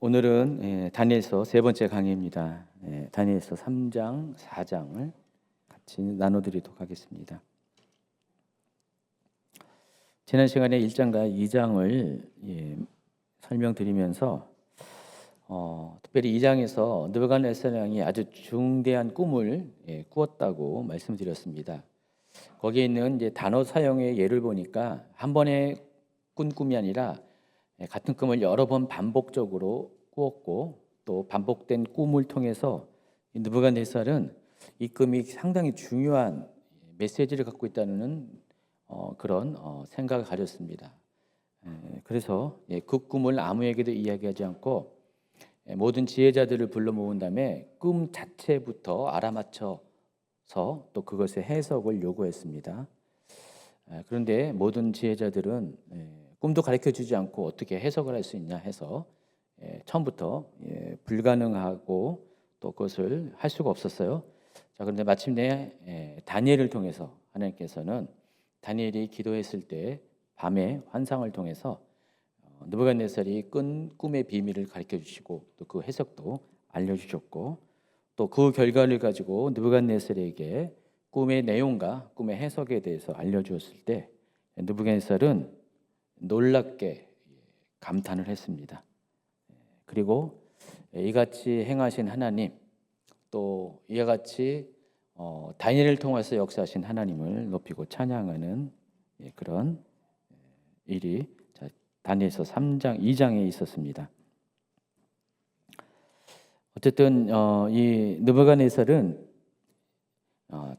오늘은 다니엘서 세 번째 강의입니다. 다니엘서 3장, 4장을 같이 나눠드리도록 하겠습니다. 지난 시간에 1장과 2장을 설명드리면서 특별히 2장에서 느부갓네살 왕이 아주 중대한 꿈을 꾸었다고 말씀드렸습니다. 거기에 있는 이제 단어 사용의 예를 보니까 한 번에 꾼 꿈이 아니라 같은 꿈을 여러 번 반복적으로 꾸었고, 또 반복된 꿈을 통해서 느부갓네살은 이 꿈이 상당히 중요한 메시지를 갖고 있다는 그런 생각을 가졌습니다. 그래서 그 꿈을 아무에게도 이야기하지 않고 모든 지혜자들을 불러 모은 다음에 꿈 자체부터 알아맞혀서 또 그것의 해석을 요구했습니다. 그런데 모든 지혜자들은 꿈도 가르쳐주지 않고 어떻게 해석을 할 수 있냐 해서 처음부터 불가능하고 또 그것을 할 수가 없었어요. 자, 그런데 마침내 다니엘을 통해서 하나님께서는 다니엘이 기도했을 때 밤에 환상을 통해서 느부갓네살이 꾼 꿈의 비밀을 가르쳐 주시고 또 그 해석도 알려주셨고, 또 그 결과를 가지고 느부갓네살에게 꿈의 내용과 꿈의 해석에 대해서 알려주었을 때 느부갓네살은 놀랍게 감탄을 했습니다. 그리고 이같이 행하신 하나님, 또 이와 같이 다니엘을 통해서 역사하신 하나님을 높이고 찬양하는 그런 일이 다니엘서 3장, 2장에 있었습니다. 어쨌든 이 느부갓네살은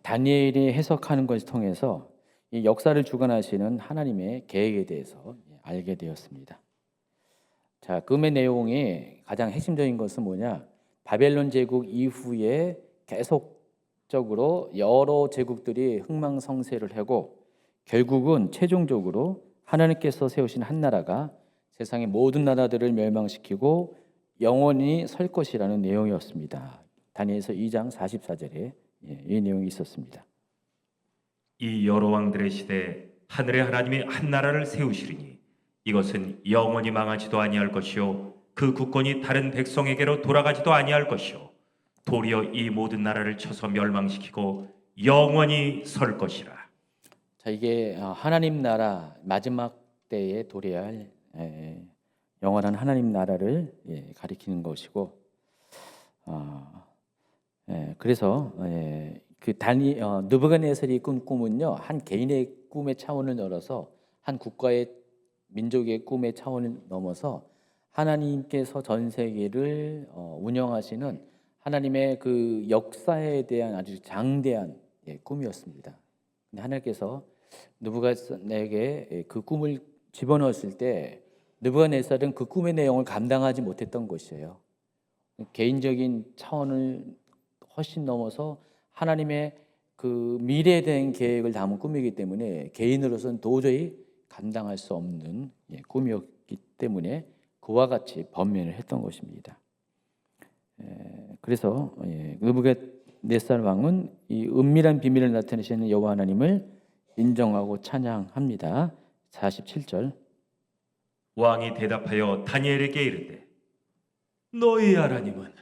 다니엘이 해석하는 것을 통해서 이 역사를 주관하시는 하나님의 계획에 대해서 알게 되었습니다. 자, 꿈의 내용이 가장 핵심적인 것은 뭐냐? 바벨론 제국 이후에 계속적으로 여러 제국들이 흥망성쇠를 하고 결국은 최종적으로 하나님께서 세우신 한 나라가 세상의 모든 나라들을 멸망시키고 영원히 설 것이라는 내용이었습니다. 다니엘서 2장 44절에 이 내용이 있었습니다. 이 여러 왕들의 시대에 하늘의 하나님이 한 나라를 세우시리니 이것은 영원히 망하지도 아니할 것이요 그 국권이 다른 백성에게로 돌아가지도 아니할 것이요 도리어 이 모든 나라를 쳐서 멸망시키고 영원히 설 것이라. 자, 이게 하나님 나라 마지막 때에 도래할 영원한 하나님 나라를 가리키는 것이고, 그래서 그 느부갓네살이 꾼 꿈은요, 한 개인의 꿈의 차원을 넘어서 한 국가의 민족의 꿈의 차원을 넘어서 하나님께서 전 세계를 운영하시는 하나님의 그 역사에 대한 아주 장대한 꿈이었습니다. 근데 하나님께서 느부갓네살에게 그 꿈을 집어넣었을 때 느부갓네살은 그 꿈의 내용을 감당하지 못했던 것이에요. 개인적인 차원을 훨씬 넘어서 하나님의 그 미래에 대한 계획을 담은 꿈이기 때문에 개인으로서는 도저히 감당할 수 없는 꿈이었기 때문에 그와 같이 번면을 했던 것입니다. 그래서 느부갓네살 왕은 이 은밀한 비밀을 나타내시는 여호와 하나님을 인정하고 찬양합니다. 47절. 왕이 대답하여 다니엘에게 이르되 너희 하나님은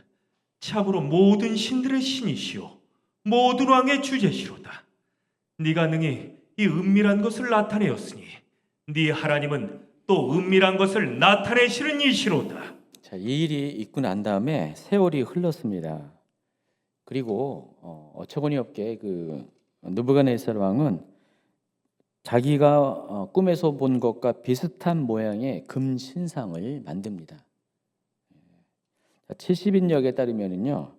참으로 모든 신들의 신이시오 모든 왕의 주제시로다. 네가 능히 이 은밀한 것을 나타내었으니 네 하나님은 또 은밀한 것을 나타내시는 이시로다. 자, 이 일이 있고 난 다음에 세월이 흘렀습니다. 그리고 어처구니 없게 그 느부갓네살 왕은 자기가 꿈에서 본 것과 비슷한 모양의 금 신상을 만듭니다. 70인역에 따르면은요,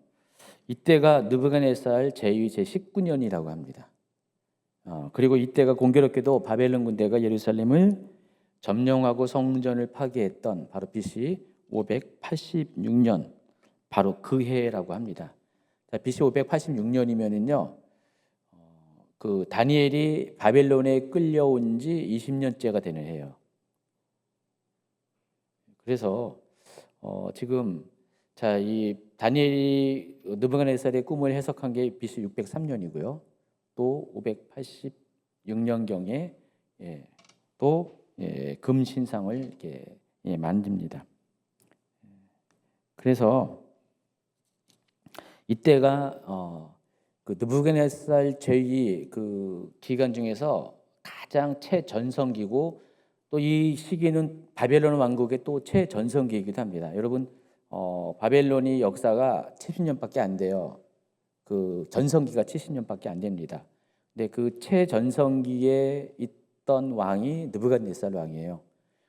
이때가 느부갓네살 제위 제19년이라고 합니다. 그리고 이때가 공교롭게도 바벨론 군대가 예루살렘을 점령하고 성전을 파괴했던 바로 BC 586년 바로 그 해라고 합니다. 자, BC 586년이면은요, 그 다니엘이 바벨론에 끌려온 지 20년째가 되는 해요. 그래서 지금 자, 이 다니엘이 느부갓네살의 꿈을 해석한 게 BC 603년이고요. 또 586년경에 또 금 신상을 이렇게 만듭니다. 그래서 이때가 그 느부갓네살 제위 그 기간 중에서 가장 최전성기고 또 이 시기는 바벨론 왕국의 또 최전성기이기도 합니다. 여러분 바벨론이 역사가 70년밖에 안 돼요. 그 전성기가 70년밖에 안 됩니다. 근데 그 최전성기에 있던 왕이 느부갓네살 왕이에요.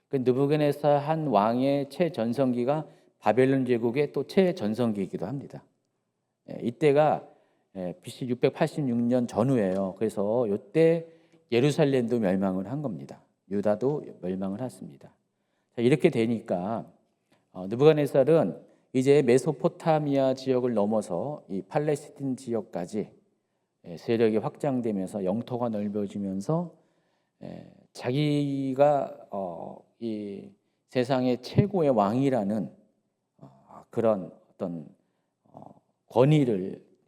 그 느부갓네살 한 왕의 최전성기가 바벨론 제국의 또 최전성기이기도 합니다. 이때가 BC 686년 전후예요. 그래서 이때 예루살렘도 멸망을 한 겁니다. 유다도 멸망을 했습니다. 자, 이렇게 되니까 느부갓네살은 이제 메소포타미아 지역을 넘어서 이 팔레스틴 지역까지 세력이 확장되면서 영토가 넓어지면서 자기가 이 세상의 최고의 왕이라는 그런 어떤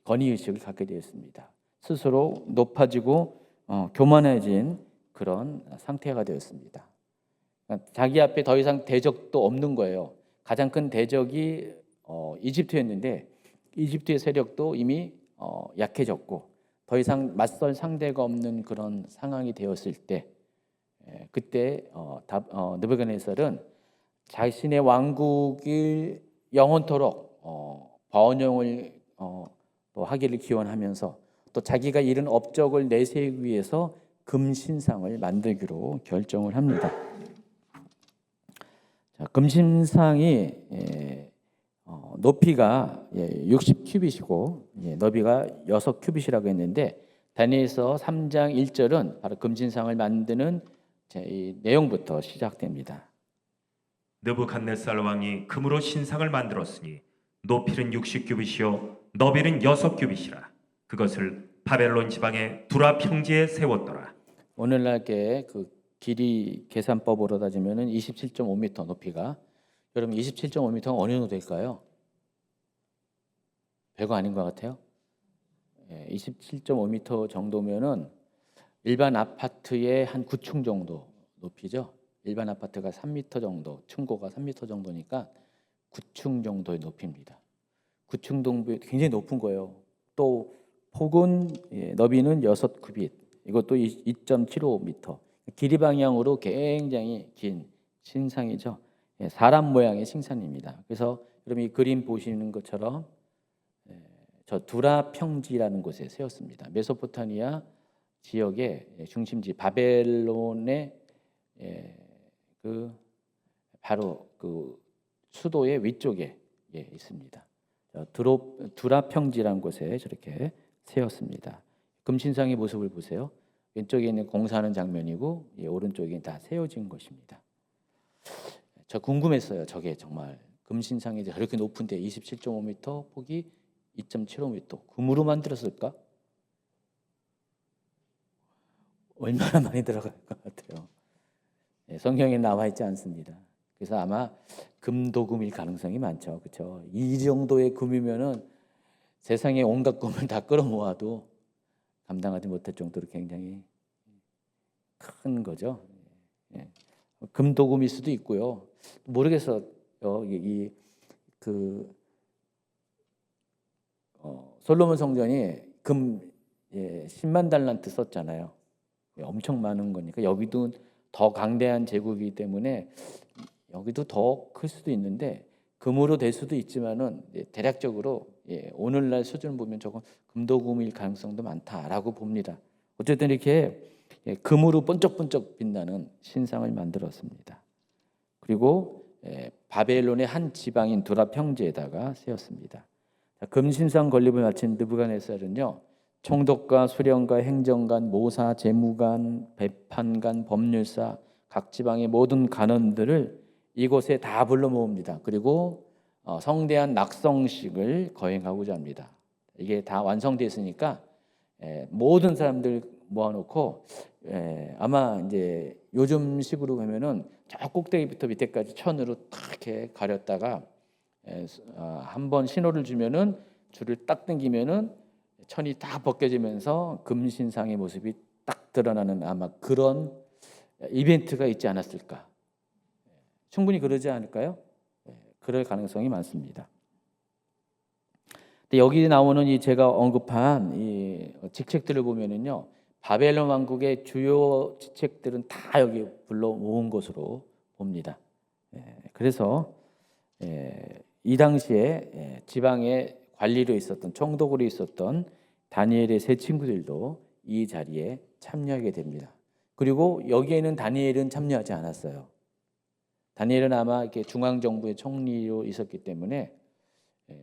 권위의식을 갖게 되었습니다. 스스로 높아지고 교만해진 그런 상태가 되었습니다. 그러니까 자기 앞에 더 이상 대적도 없는 거예요. 가장 큰 대적이 이집트였는데 이집트의 세력도 이미 약해졌고 더 이상 맞설 상대가 없는 그런 상황이 되었을 때 그때 느부갓네살은 자신의 왕국을 영원토록 번영을 또 하기를 기원하면서 또 자기가 이룬 업적을 내세우기 위해서 금신상을 만들기로 결정을 합니다. 자, 금신상이 높이가 60큐빗이고 너비가 6큐빗이라고 했는데 다니엘서 3장 1절은 바로 금신상을 만드는 이 내용부터 시작됩니다. 느부갓네살 왕이 금으로 신상을 만들었으니 높이는 60규빗이요 너비는 6규빗이라. 그것을 바벨론 지방의 두라 평지에 세웠더라. 오늘날의 그 길이 계산법으로 따지면은 27.5m 높이가 여러분 27.5m가 어느 정도 될까요? 별거 아닌 것 같아요. 27.5m 정도면은 일반 아파트의 한 9층 정도 높이죠. 일반 아파트가 3m 정도, 층고가 3m 정도니까 9층 정도의 높이입니다. 9층 정도 굉장히 높은 거예요. 또 폭은 너비는 6규빗. 이것도 2.75m. 길이 방향으로 굉장히 긴 신상이죠. 사람 모양의 신상입니다. 그래서 여러분 이 그림 보시는 것처럼 저 두라 평지라는 곳에 세웠습니다. 메소포타미아 지역의 중심지 바벨론의 그 바로 그 수도의 위쪽에 있습니다. 두라 평지라는 곳에 저렇게 세웠습니다. 금신상의 모습을 보세요. 왼쪽에 있는 공사하는 장면이고 오른쪽에 다 세워진 것입니다. 저 궁금했어요. 저게 정말 금신상이 저렇게 높은데 27.5m, 폭이 2.75m. 금으로 만들었을까? 얼마나 많이 들어갈 것 같아요. 성경에 나와 있지 않습니다. 그래서 아마 금도금일 가능성이 많죠. 그렇죠? 이 정도의 금이면은 세상의 온갖 금을 다 끌어모아도 감당하지 못할 정도로 굉장히 큰 거죠. 금도금일 수도 있고요. 모르겠어요. 솔로몬 성전이 금 10만 달란트 썼잖아요. 엄청 많은 거니까 여기도 더 강대한 제국이기 때문에 여기도 더 클 수도 있는데 금으로 될 수도 있지만은 대략적으로 오늘날 수준을 보면 조금 금도금일 가능성도 많다라고 봅니다. 어쨌든 이렇게 금으로 번쩍번쩍 빛나는 신상을 만들었습니다. 그리고 바벨론의 한 지방인 두라 평지에다가 세웠습니다. 금신상 건립을 마친 느부갓네살은요, 총독과 수령과 행정관, 모사, 재무관, 배판관, 법률사, 각 지방의 모든 관원들을 이곳에 다 불러 모읍니다. 그리고 성대한 낙성식을 거행하고자 합니다. 이게 다 완성됐으니까 모든 사람들 모아놓고 아마 이제 요즘 식으로 보면은 저 꼭대기부터 밑에까지 천으로 딱 이렇게 가렸다가 한번 신호를 주면은 줄을 딱 당기면은 천이 딱 벗겨지면서 금신상의 모습이 딱 드러나는 아마 그런 이벤트가 있지 않았을까. 충분히 그러지 않을까요? 그럴 가능성이 많습니다. 근데 여기 나오는 이 제가 언급한 이 직책들을 보면은요, 바벨론 왕국의 주요 직책들은 다 여기 불러 모은 것으로 봅니다. 그래서 이 당시에 지방의 관리로 있었던 총독으로 있었던 다니엘의 세 친구들도 이 자리에 참여하게 됩니다. 그리고 여기에는 다니엘은 참여하지 않았어요. 다니엘은 아마 이렇게 중앙 정부의 총리로 있었기 때문에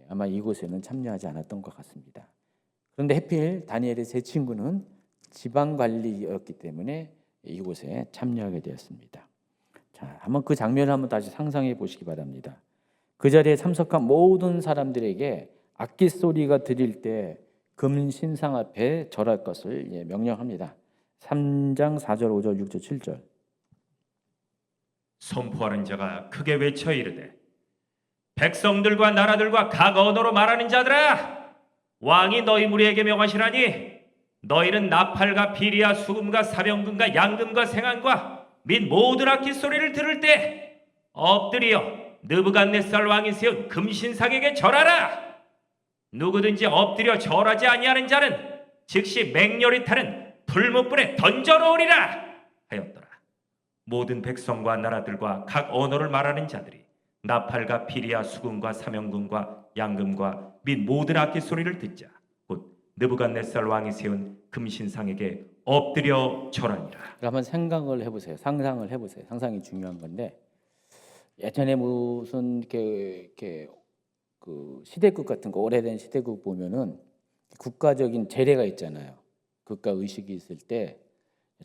아마 이곳에는 참여하지 않았던 것 같습니다. 그런데 하필 다니엘의 세 친구는 지방 관리였기 때문에 이곳에 참여하게 되었습니다. 자, 한번 그 장면을 한번 다시 상상해 보시기 바랍니다. 그 자리에 참석한 모든 사람들에게 악기 소리가 들릴 때 금신상 앞에 절할 것을 명령합니다. 3장 4절, 5절, 6절, 7절. 선포하는 자가 크게 외쳐 이르되 백성들과 나라들과 각 언어로 말하는 자들아, 왕이 너희 무리에게 명하시라니 너희는 나팔과 비리와 수금과 사병금과 양금과 생안과 및 모든 악기 소리를 들을 때 엎드려 느부갓네살 왕이 세운 금신상에게 절하라. 누구든지 엎드려 절하지 아니하는 자는 즉시 맹렬히 타는 불못불에 던져 놓으리라 하였더라. 모든 백성과 나라들과 각 언어를 말하는 자들이 나팔과 피리와 수금과 사명금과 양금과 및 모든 악기 소리를 듣자 곧 느부갓네살 왕이 세운 금신상에게 엎드려 절하니라. 한번 생각을 해보세요. 상상을 해보세요. 상상이 중요한 건데, 예전에 무슨 이렇게 그 시대국 같은 거, 오래된 시대국 보면은 국가적인 제례가 있잖아요. 국가 의식이 있을 때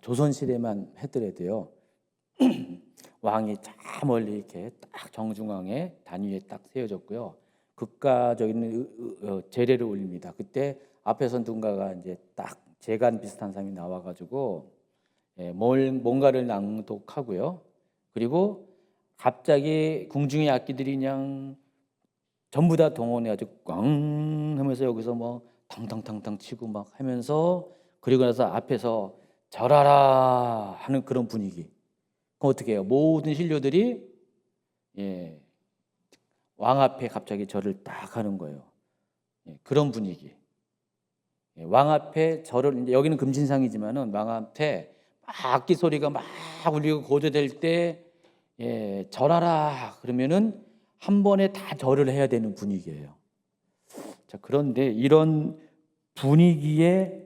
조선 시대만 하더라도요, 왕이 저 멀리 이렇게 딱 정중앙에 단위에 딱 세워졌고요, 국가적인 제례를 올립니다. 그때 앞에서 누군가가 이제 딱 재간 비슷한 사람이 나와가지고 뭔가를 낭독하고요, 그리고 갑자기 궁중의 악기들이 그냥 전부 다 동원해가지고 꽝 하면서 여기서 뭐 탕탕탕탕 치고 막 하면서, 그리고 나서 앞에서 절하라 하는 그런 분위기. 그럼 어떻게 해요? 모든 신료들이 왕 앞에 갑자기 절을 딱 하는 거예요. 그런 분위기. 왕 앞에 절을, 여기는 금신상이지만은 왕 앞에 막 악기 소리가 막 울리고 고조될 때 절하라 그러면은 한 번에 다 절을 해야 되는 분위기예요. 자, 그런데 이런 분위기에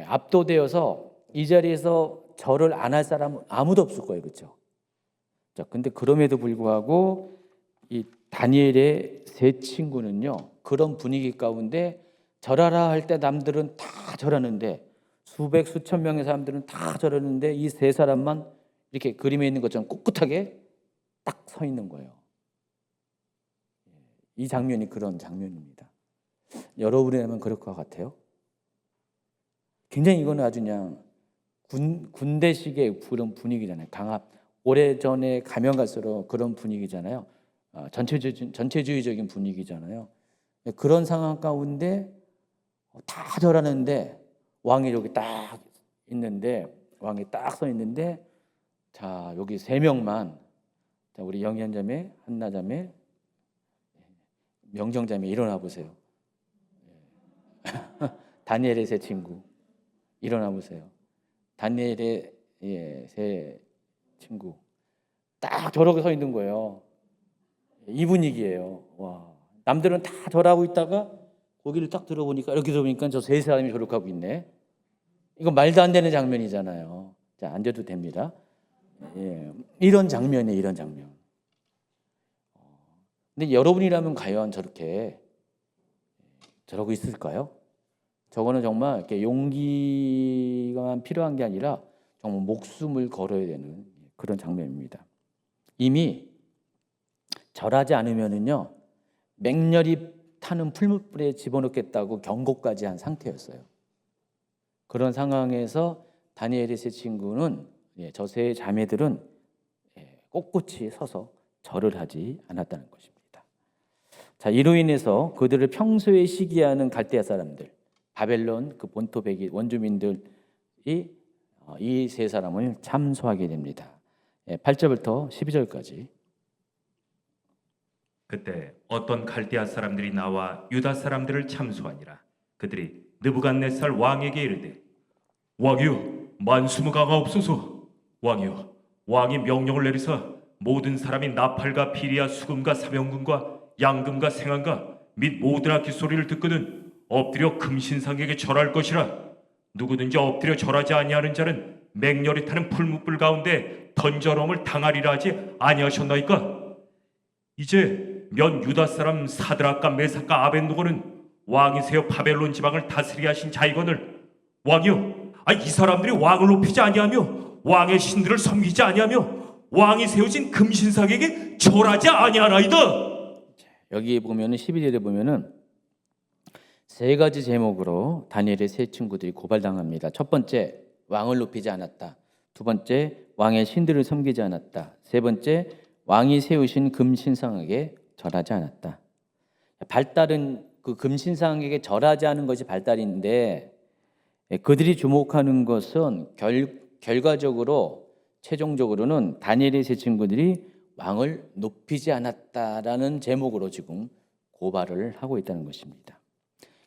압도되어서 이 자리에서 절을 안 할 사람은 아무도 없을 거예요, 그렇죠? 자, 근데 그럼에도 불구하고 이 다니엘의 세 친구는요, 그런 분위기 가운데 절하라 할 때 남들은 다 절하는데, 수백 수천 명의 사람들은 다 절하는데 이 세 사람만 이렇게 그림에 있는 것처럼 꿋꿋하게 딱 서 있는 거예요. 이 장면이 그런 장면입니다. 여러분이라면 그럴 것 같아요? 굉장히 이거는 아주 그냥 군대식의 그런 분위기잖아요. 오래전에 가면 갈수록 그런 분위기잖아요. 전체주의적인 분위기잖아요. 그런 상황 가운데 다 절하는데 왕이 여기 딱 있는데, 왕이 딱 서 있는데, 자, 여기 세 명만, 자, 우리 영현자매, 한나자매, 명정자매 일어나 보세요. 다니엘의 세 친구 일어나 보세요. 다니엘의 세 친구 딱 저렇게 서 있는 거예요. 이 분위기예요. 와, 남들은 다 절하고 있다가 거기를 딱 들어보니까, 이렇게 들어보니까 저 세 사람이 저렇게 하고 있네. 이거 말도 안 되는 장면이잖아요. 자, 앉아도 됩니다. 이런 장면이에요, 이런 장면. 근데 여러분이라면 과연 저러고 있을까요? 저거는 정말 이렇게 용기가 필요한 게 아니라 정말 목숨을 걸어야 되는 그런 장면입니다. 이미 절하지 않으면은요, 맹렬히 타는 풀무불에 집어넣겠다고 경고까지 한 상태였어요. 그런 상황에서 다니엘의 세 친구는, 저 세 자매들은 꼿꼿이 서서 절을 하지 않았다는 것입니다. 자, 이로 인해서 그들을 평소에 시기하는 갈대아 사람들, 바벨론 그 본토 백이 원주민들이 이 세 사람을 참소하게 됩니다. 8절부터 12절까지. 그때 어떤 갈대아 사람들이 나와 유다 사람들을 참소하니라. 그들이 느부갓네살 왕에게 이르되 왕이여 만수무강하옵소서. 왕이여 왕이 명령을 내리사 모든 사람이 나팔과 비리와 수금과 사명금과 양금과 생안과 및 모든 악기 소리를 듣거든 엎드려 금신상에게 절할 것이라. 누구든지 엎드려 절하지 아니하는 자는 맹렬히 타는 풀무불 가운데 던져놓음을 당하리라 하지 아니하셨나이까. 이제 면 유다 사람 사드락과 메삭과 아벤노고는 왕이 세워 바벨론 지방을 다스리게 하신 자이거늘 왕이여 이 사람들이 왕을 높이지 아니하며 왕의 신들을 섬기지 아니하며 왕이 세우신 금신상에게 절하지 아니하나이다. 여기 보면은 11절에 보면은 세 가지 제목으로 다니엘의 세 친구들이 고발당합니다. 첫 번째, 왕을 높이지 않았다. 두 번째, 왕의 신들을 섬기지 않았다. 세 번째, 왕이 세우신 금신상에게 절하지 않았다. 발달은 그 금신상에게 절하지 않은 것이 발달인데 그들이 주목하는 것은 결과적으로 최종적으로는 다니엘의 세 친구들이 왕을 높이지 않았다라는 제목으로 지금 고발을 하고 있다는 것입니다.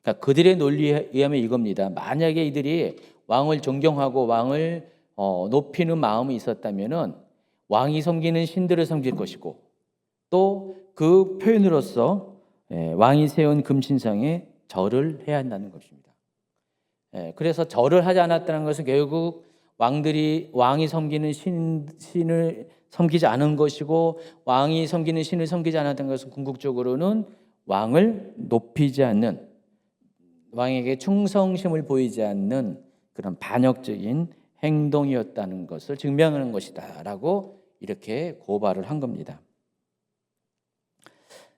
그러니까 그들의 논리에 의하면 이겁니다. 만약에 이들이 왕을 존경하고 왕을 높이는 마음이 있었다면은 왕이 섬기는 신들을 섬길 것이고 또 그 표현으로서 왕이 세운 금신상에 절을 해야 한다는 것입니다. 그래서 절을 하지 않았다는 것은 결국 왕이 섬기는 신을 섬기지 않은 것이고 왕이 섬기는 신을 섬기지 않았다는 것은 궁극적으로는 왕을 높이지 않는 왕에게 충성심을 보이지 않는 그런 반역적인 행동이었다는 것을 증명하는 것이다라고 이렇게 고발을 한 겁니다.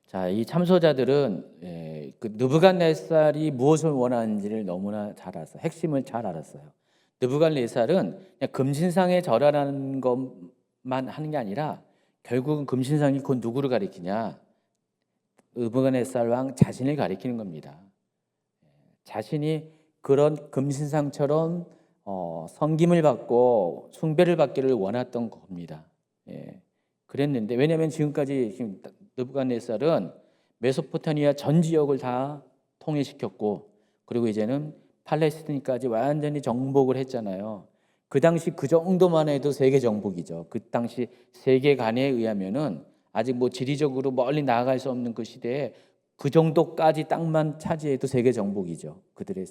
자, 이 참소자들은 그 느부갓네살이 무엇을 원하는지를 너무나 잘 알았어요. 핵심을 잘 알았어요. 느부갓네살은 그냥 금신상에 절하라는 것만 하는 게 아니라 결국은 금신상이 곧 누구를 가리키냐? 느부갓네살 왕 자신을 가리키는 겁니다. 자신이 그런 금신상처럼 섬김을 받고 숭배를 받기를 원했던 겁니다. 그랬는데 왜냐하면 지금 느부갓네살은 메소포타미아 전 지역을 다 통일시켰고 그리고 이제는 팔레스틴까지 완전히 정복을 했잖아요. 그 당시 그 정도만 해도 세계 정복이죠. 그 당시 세계관에 의하면은 아직 뭐 지리적으로 멀리 나아갈 수 없는 그 시대에 그 정도까지 땅만 차지해도 세계 정복이죠. 그들의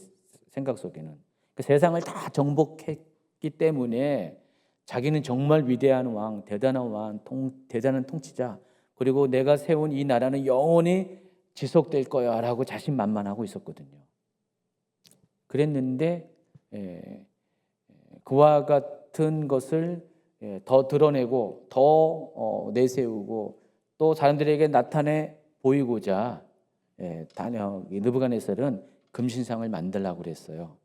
생각 속에는. 그 세상을 다 정복했기 때문에 자기는 정말 위대한 왕, 대단한 왕, 대단한 통치자, 그리고 내가 세운 이 나라는 영원히 지속될 거야라고 자신만만하고 있었거든요. 그랬는데 그와 같은 것을 더 드러내고 더 내세우고 또 사람들에게 나타내 보이고자 느부갓네살은 금신상을 만들려고 그랬어요.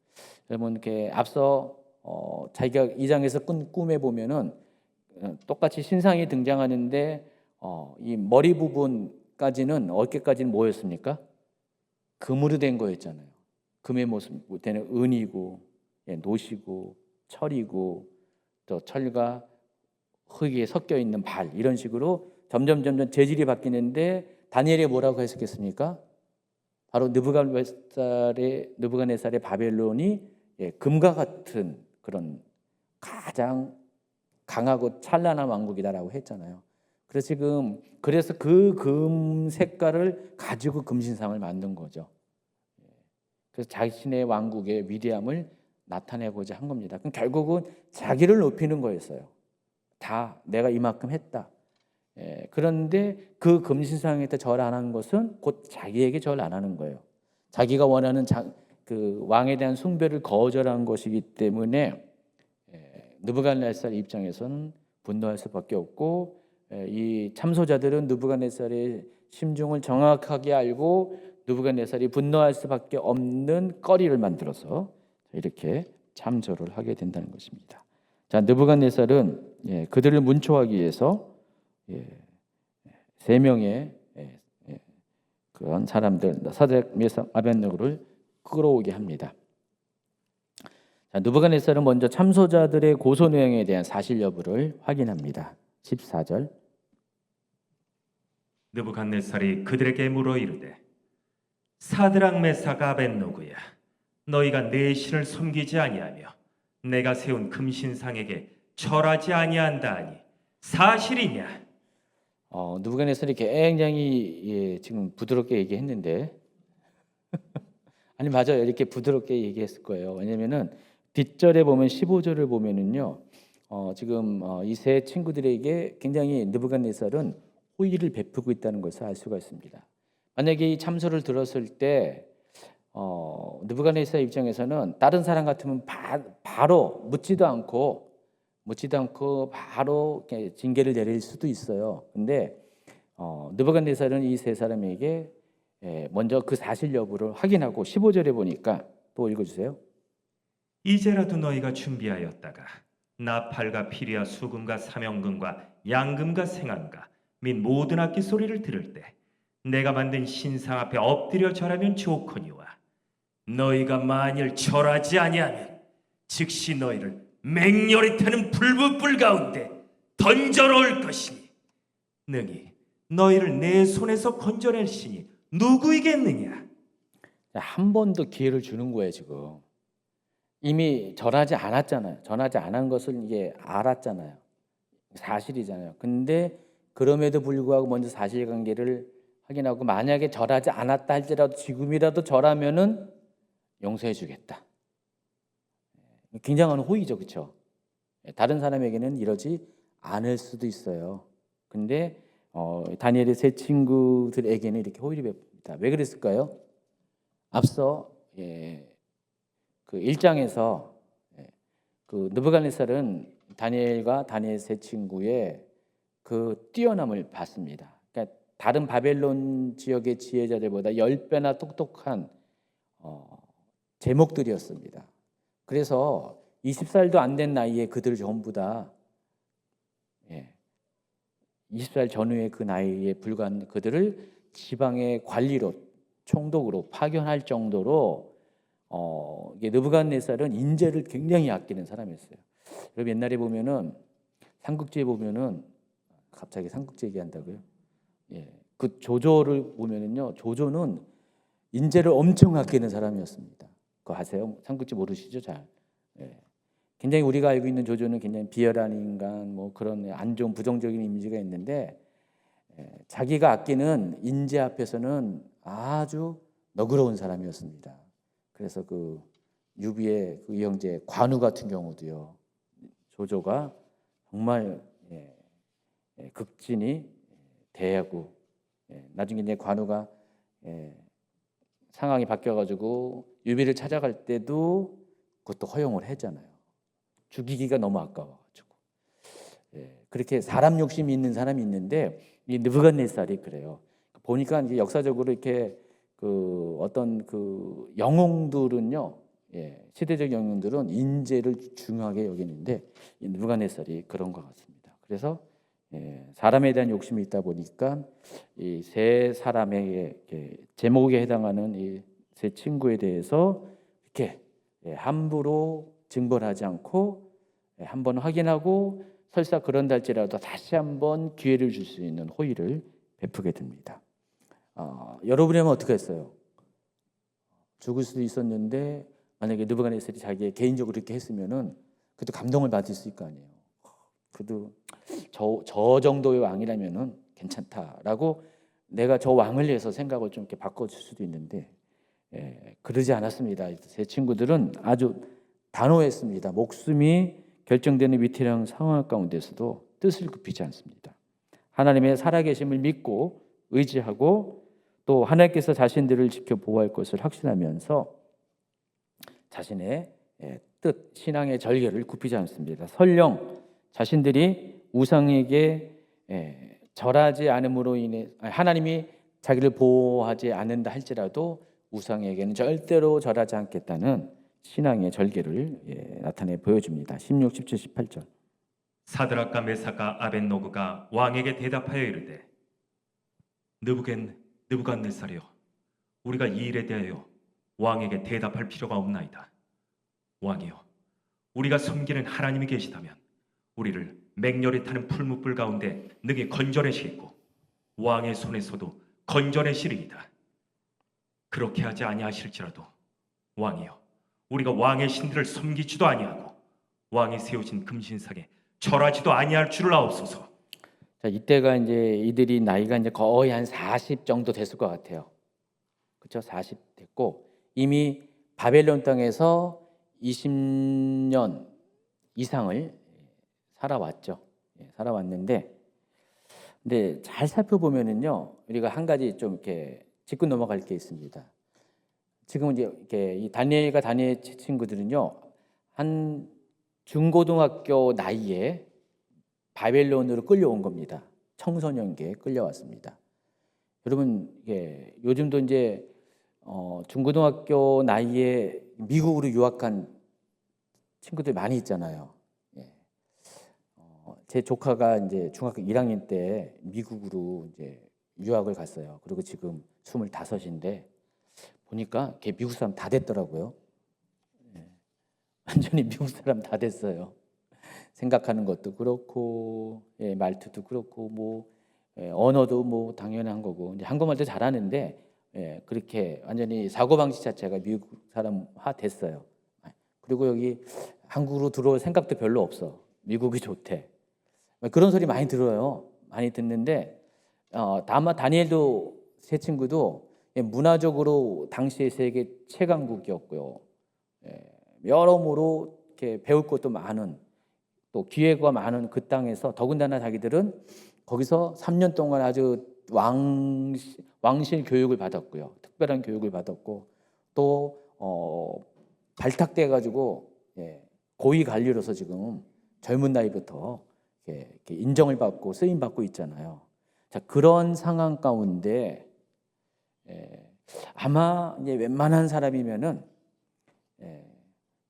여러분 이렇게 앞서 자기가 2장에서 꾼 꿈에 보면은 똑같이 신상이 등장하는데 이 머리 부분까지는 어깨까지는 뭐였습니까? 금으로 된 거였잖아요. 금의 모습 되는 은이고 노시고 철이고 또 철과 흙이 섞여 있는 발 이런 식으로 점점 재질이 바뀌는데 다니엘이 뭐라고 해석했습니까? 바로 느부갓네살의 바벨론이 금과 같은 그런 가장 강하고 찬란한 왕국이다라고 했잖아요. 그래서 그 금 색깔을 가지고 금신상을 만든 거죠. 그래서 자신의 왕국의 위대함을 나타내고자 한 겁니다. 그럼 결국은 자기를 높이는 거였어요. 다 내가 이만큼 했다. 그런데 그 금신상에다 절 안 하는 것은 곧 자기에게 절 안 하는 거예요. 자기가 원하는 그 왕에 대한 숭배를 거절한 것이기 때문에 느부갓네살 입장에서는 분노할 수밖에 없고 이 참소자들은 느부갓네살의 심중을 정확하게 알고 느부갓네살이 분노할 수밖에 없는 거리를 만들어서 이렇게 참소를 하게 된다는 것입니다. 자, 느부갓네살은 그들을 문초하기 위해서 3명의 그런 사람들 사드락, 메삭, 아벤느고를 끌어오게 합니다. 자, 느부갓네살은 먼저 참소자들의 고소 내용에 대한 사실 여부를 확인합니다. 14절. 느부갓네살이 그들에게 물어 이르되 사드락 메삭 아벳노고야 너희가 내 신을 섬기지 아니하며 내가 세운 금신상에게 절하지 아니한다 하니 사실이냐? 느부갓네살이 굉장히 지금 부드럽게 얘기했는데 아니 맞아요. 이렇게 부드럽게 얘기했을 거예요. 왜냐면은 뒷절에 보면 15절을 보면은요. 지금 이 세 친구들에게 굉장히 느부갓네살은 호의를 베푸고 있다는 것을 알 수가 있습니다. 만약에 이 참소를 들었을 때 느부갓네살 입장에서는 다른 사람 같으면 바로 묻지도 않고 바로 이렇게 징계를 내릴 수도 있어요. 근데 느부갓네살은 이 세 사람에게 먼저 그 사실 여부를 확인하고 15절에 보니까 또 읽어주세요. 이제라도 너희가 준비하였다가 나팔과 피리와 수금과 사명금과 양금과 생안과 및 모든 악기 소리를 들을 때 내가 만든 신상 앞에 엎드려 절하면 좋거니와 너희가 만일 절하지 아니하면 즉시 너희를 맹렬히 타는 불붙불 가운데 던져 놓을 것이니 능히 너희를 내 손에서 건져낼 신이 누구이겠느냐? 한 번 더 기회를 주는 거예요. 지금 이미 절하지 않았잖아요. 전하지 않은 것을 이게 알았잖아요. 사실이잖아요. 근데 그럼에도 불구하고 먼저 사실관계를 확인하고 만약에 절하지 않았다 할지라도 지금이라도 절하면은 용서해 주겠다. 굉장한 호의죠. 그렇죠? 다른 사람에게는 이러지 않을 수도 있어요. 근데 다니엘의 세 친구들에게는 이렇게 호의를 베풉니다. 왜 그랬을까요? 앞서 그 1장에서 그 느부갓네살은 다니엘과 다니엘 세 친구의 그 뛰어남을 봤습니다. 그러니까 다른 바벨론 지역의 지혜자들보다 10배나 똑똑한 제목들이었습니다. 그래서 20살도 안 된 나이에 그들 전부 다 20살 전후의 그 나이에 불과한 그들을 지방의 관리로 총독으로 파견할 정도로 이게 느부갓네살은 인재를 굉장히 아끼는 사람이었어요. 여러분 옛날에 보면은 삼국지에 보면은 갑자기 삼국지 얘기한다고요? 그 조조를 보면은요, 조조는 인재를 엄청 아끼는 사람이었습니다. 그거 아세요? 삼국지 모르시죠? 잘. 굉장히 우리가 알고 있는 조조는 굉장히 비열한 인간, 뭐 그런 안 좋은 부정적인 이미지가 있는데 자기가 아끼는 인재 앞에서는 아주 너그러운 사람이었습니다. 그래서 그 유비의 그 형제 관우 같은 경우도요, 조조가 정말 극진히 대하고 나중에 이제 관우가 상황이 바뀌어가지고 유비를 찾아갈 때도 그것도 허용을 했잖아요. 죽이기가 너무 아까워가지고. 그렇게 사람 욕심이 있는 사람이 있는데 이 느부갓네살이 그래요. 보니까 이제 역사적으로 이렇게 그 어떤 그 영웅들은요, 시대적 영웅들은 인재를 중요하게 여기는데 이 느부갓네살이 그런 것 같습니다. 그래서 사람에 대한 욕심이 있다 보니까 이 세 사람의 제목에 해당하는 이 세 친구에 대해서 이렇게 함부로 증벌하지 않고 한번 확인하고 설사 그런다 할지라도 다시 한번 기회를 줄 수 있는 호의를 베푸게 됩니다. 여러분이라면 어떻게 했어요? 죽을 수도 있었는데 만약에 느부갓네살이 자기 개인적으로 이렇게 했으면은 그래도 감동을 받을 수 있을 거 아니에요. 그래도 저 정도의 왕이라면은 괜찮다라고 내가 저 왕을 위해서 생각을 좀 이렇게 바꿔줄 수도 있는데 그러지 않았습니다. 제 친구들은 아주 단호했습니다. 목숨이 결정되는 위태로운 상황 가운데서도 뜻을 굽히지 않습니다. 하나님의 살아계심을 믿고 의지하고 또 하나님께서 자신들을 지켜 보호할 것을 확신하면서 자신의 뜻, 신앙의 절개를 굽히지 않습니다. 설령 자신들이 우상에게 절하지 않음으로 인해 하나님이 자기를 보호하지 않는다 할지라도 우상에게는 절대로 절하지 않겠다는 신앙의 절개를 나타내 보여줍니다. 16, 17, 18절. 사드락과 메삭과 아벳노고가 왕에게 대답하여 이르되 느부갓네살이여 우리가 이 일에 대하여 왕에게 대답할 필요가 없나이다. 왕이여 우리가 섬기는 하나님이 계시다면 우리를 맹렬히 타는 풀무불 가운데 능히 건져내시겠고 왕의 손에서도 건져내시리이다. 그렇게 하지 아니하실지라도 왕이여, 우리가 왕의 신들을 섬기지도 아니하고 왕이 세우신 금신상에 절하지도 아니할 줄을 아옵소서. 자, 이때가 이제 이들이 나이가 이제 거의 한 40 정도 됐을 것 같아요. 그렇죠? 40 됐고 이미 바벨론 땅에서 20년 이상을 살아왔죠. 살아왔는데, 근데 잘 살펴보면은요, 우리가 한 가지 좀 이렇게 짚고 넘어갈 게 있습니다. 지금 이제 이렇게 이 다니엘 친구들은요, 한 중고등학교 나이에 바벨론으로 끌려온 겁니다. 청소년기에 끌려왔습니다. 여러분, 이게 요즘도 이제 중고등학교 나이에 미국으로 유학한 친구들 많이 있잖아요. 제 조카가 이제 중학교 1학년 때 미국으로 이제 유학을 갔어요. 그리고 지금 25인데 보니까 걔 미국 사람 다 됐더라고요. 완전히 미국 사람 다 됐어요. 생각하는 것도 그렇고, 말투도 그렇고, 뭐 언어도 뭐 당연한 거고, 이제 한국말도 잘하는데, 그렇게 완전히 사고방식 자체가 미국 사람화 됐어요. 그리고 여기 한국으로 들어올 생각도 별로 없어. 미국이 좋대. 그런 소리 많이 들어요. 많이 듣는데, 다만 다니엘도 세 친구도 문화적으로 당시의 세계 최강국이었고요. 여러모로 이렇게 배울 것도 많은, 또 기회가 많은 그 땅에서 더군다나 자기들은 거기서 3년 동안 아주 왕실 교육을 받았고요. 특별한 교육을 받았고 또 발탁돼 가지고 고위 관리로서 지금 젊은 나이부터 이렇게 인정을 받고 쓰임 받고 있잖아요. 자, 그런 상황 가운데 아마 이제 웬만한 사람이면은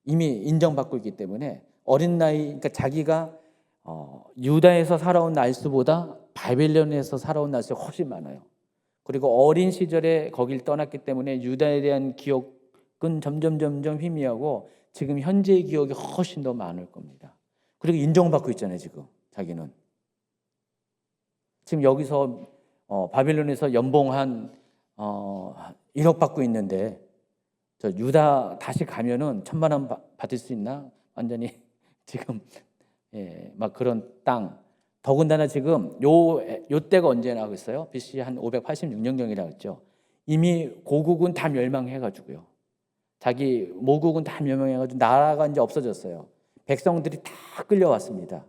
이미 인정받고 있기 때문에 어린 나이, 그러니까 자기가 유다에서 살아온 날수보다 바벨론에서 살아온 날수가 훨씬 많아요. 그리고 어린 시절에 거길 떠났기 때문에 유다에 대한 기억은 점점 희미하고 지금 현재의 기억이 훨씬 더 많을 겁니다. 그리고 인정받고 있잖아요. 지금 자기는 지금 여기서 바벨론에서 연봉 한 1억 받고 있는데 저 유다 다시 가면은 1,000만 원 받을 수 있나? 완전히 지금 막 그런 땅. 더군다나 지금 요 때가 언제나 그랬어요? BC 한 586년경이라고 했죠. 이미 고국은 다 멸망해가지고요. 자기 모국은 다 멸망해가지고 나라가 이제 없어졌어요. 백성들이 다 끌려왔습니다.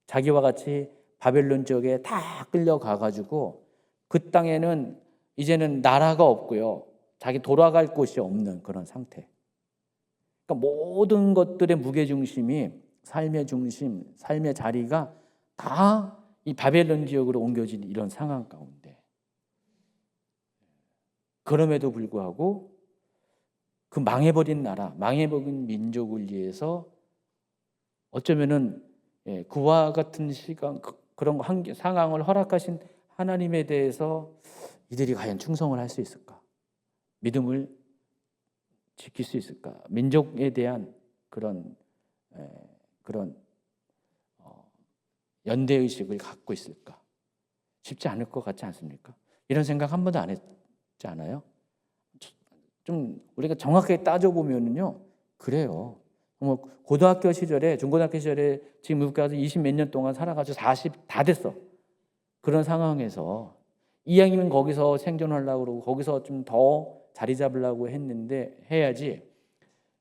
자기와 같이 바벨론 지역에 다 끌려가가지고 그 땅에는 이제는 나라가 없고요. 자기 돌아갈 곳이 없는 그런 상태. 그러니까 모든 것들의 무게중심이 삶의 중심, 삶의 자리가 다 이 바벨론 지역으로 옮겨진 이런 상황 가운데 그럼에도 불구하고 그 망해버린 나라, 망해버린 민족을 위해서 어쩌면은 그와 같은 시간, 그런 상황을 허락하신 하나님에 대해서 이들이 과연 충성을 할 수 있을까? 믿음을 지킬 수 있을까? 민족에 대한 그런 연대의식을 갖고 있을까? 쉽지 않을 것 같지 않습니까? 이런 생각 한 번도 안 했지 않아요? 좀 우리가 정확하게 따져보면요, 그래요. 뭐 고등학교 시절에, 중고등학교 시절에 지금 미국 가서 20 몇 년 동안 살아가지고 40 다 됐어. 그런 상황에서 이왕이면 거기서 생존하려고 그러고 거기서 좀 더 자리 잡으려고 했는데 해야지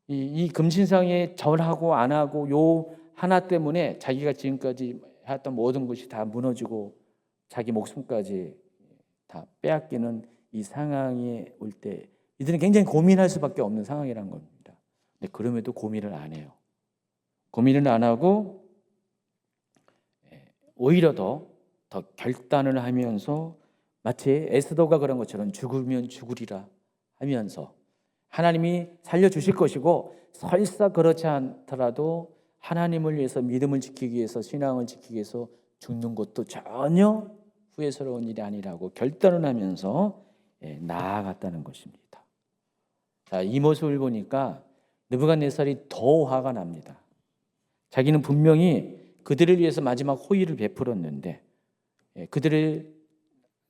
이 금신상에 절하고 안 하고 요 하나 때문에 자기가 지금까지 해왔던 모든 것이 다 무너지고 자기 목숨까지 다 빼앗기는 이 상황이 올 때 이들은 굉장히 고민할 수밖에 없는 상황이라는 겁니다. 근데 그럼에도 고민을 안 해요. 고민을 안 하고 오히려 더 결단을 하면서 마치 에스더가 그런 것처럼 죽으면 죽으리라 하면서 하나님이 살려주실 것이고 설사 그렇지 않더라도 하나님을 위해서 믿음을 지키기 위해서 신앙을 지키기 위해서 죽는 것도 전혀 후회스러운 일이 아니라고 결단을 하면서 나아갔다는 것입니다. 자, 이 모습을 보니까 느부갓네살이 더 화가 납니다. 자기는 분명히 그들을 위해서 마지막 호의를 베풀었는데 그들을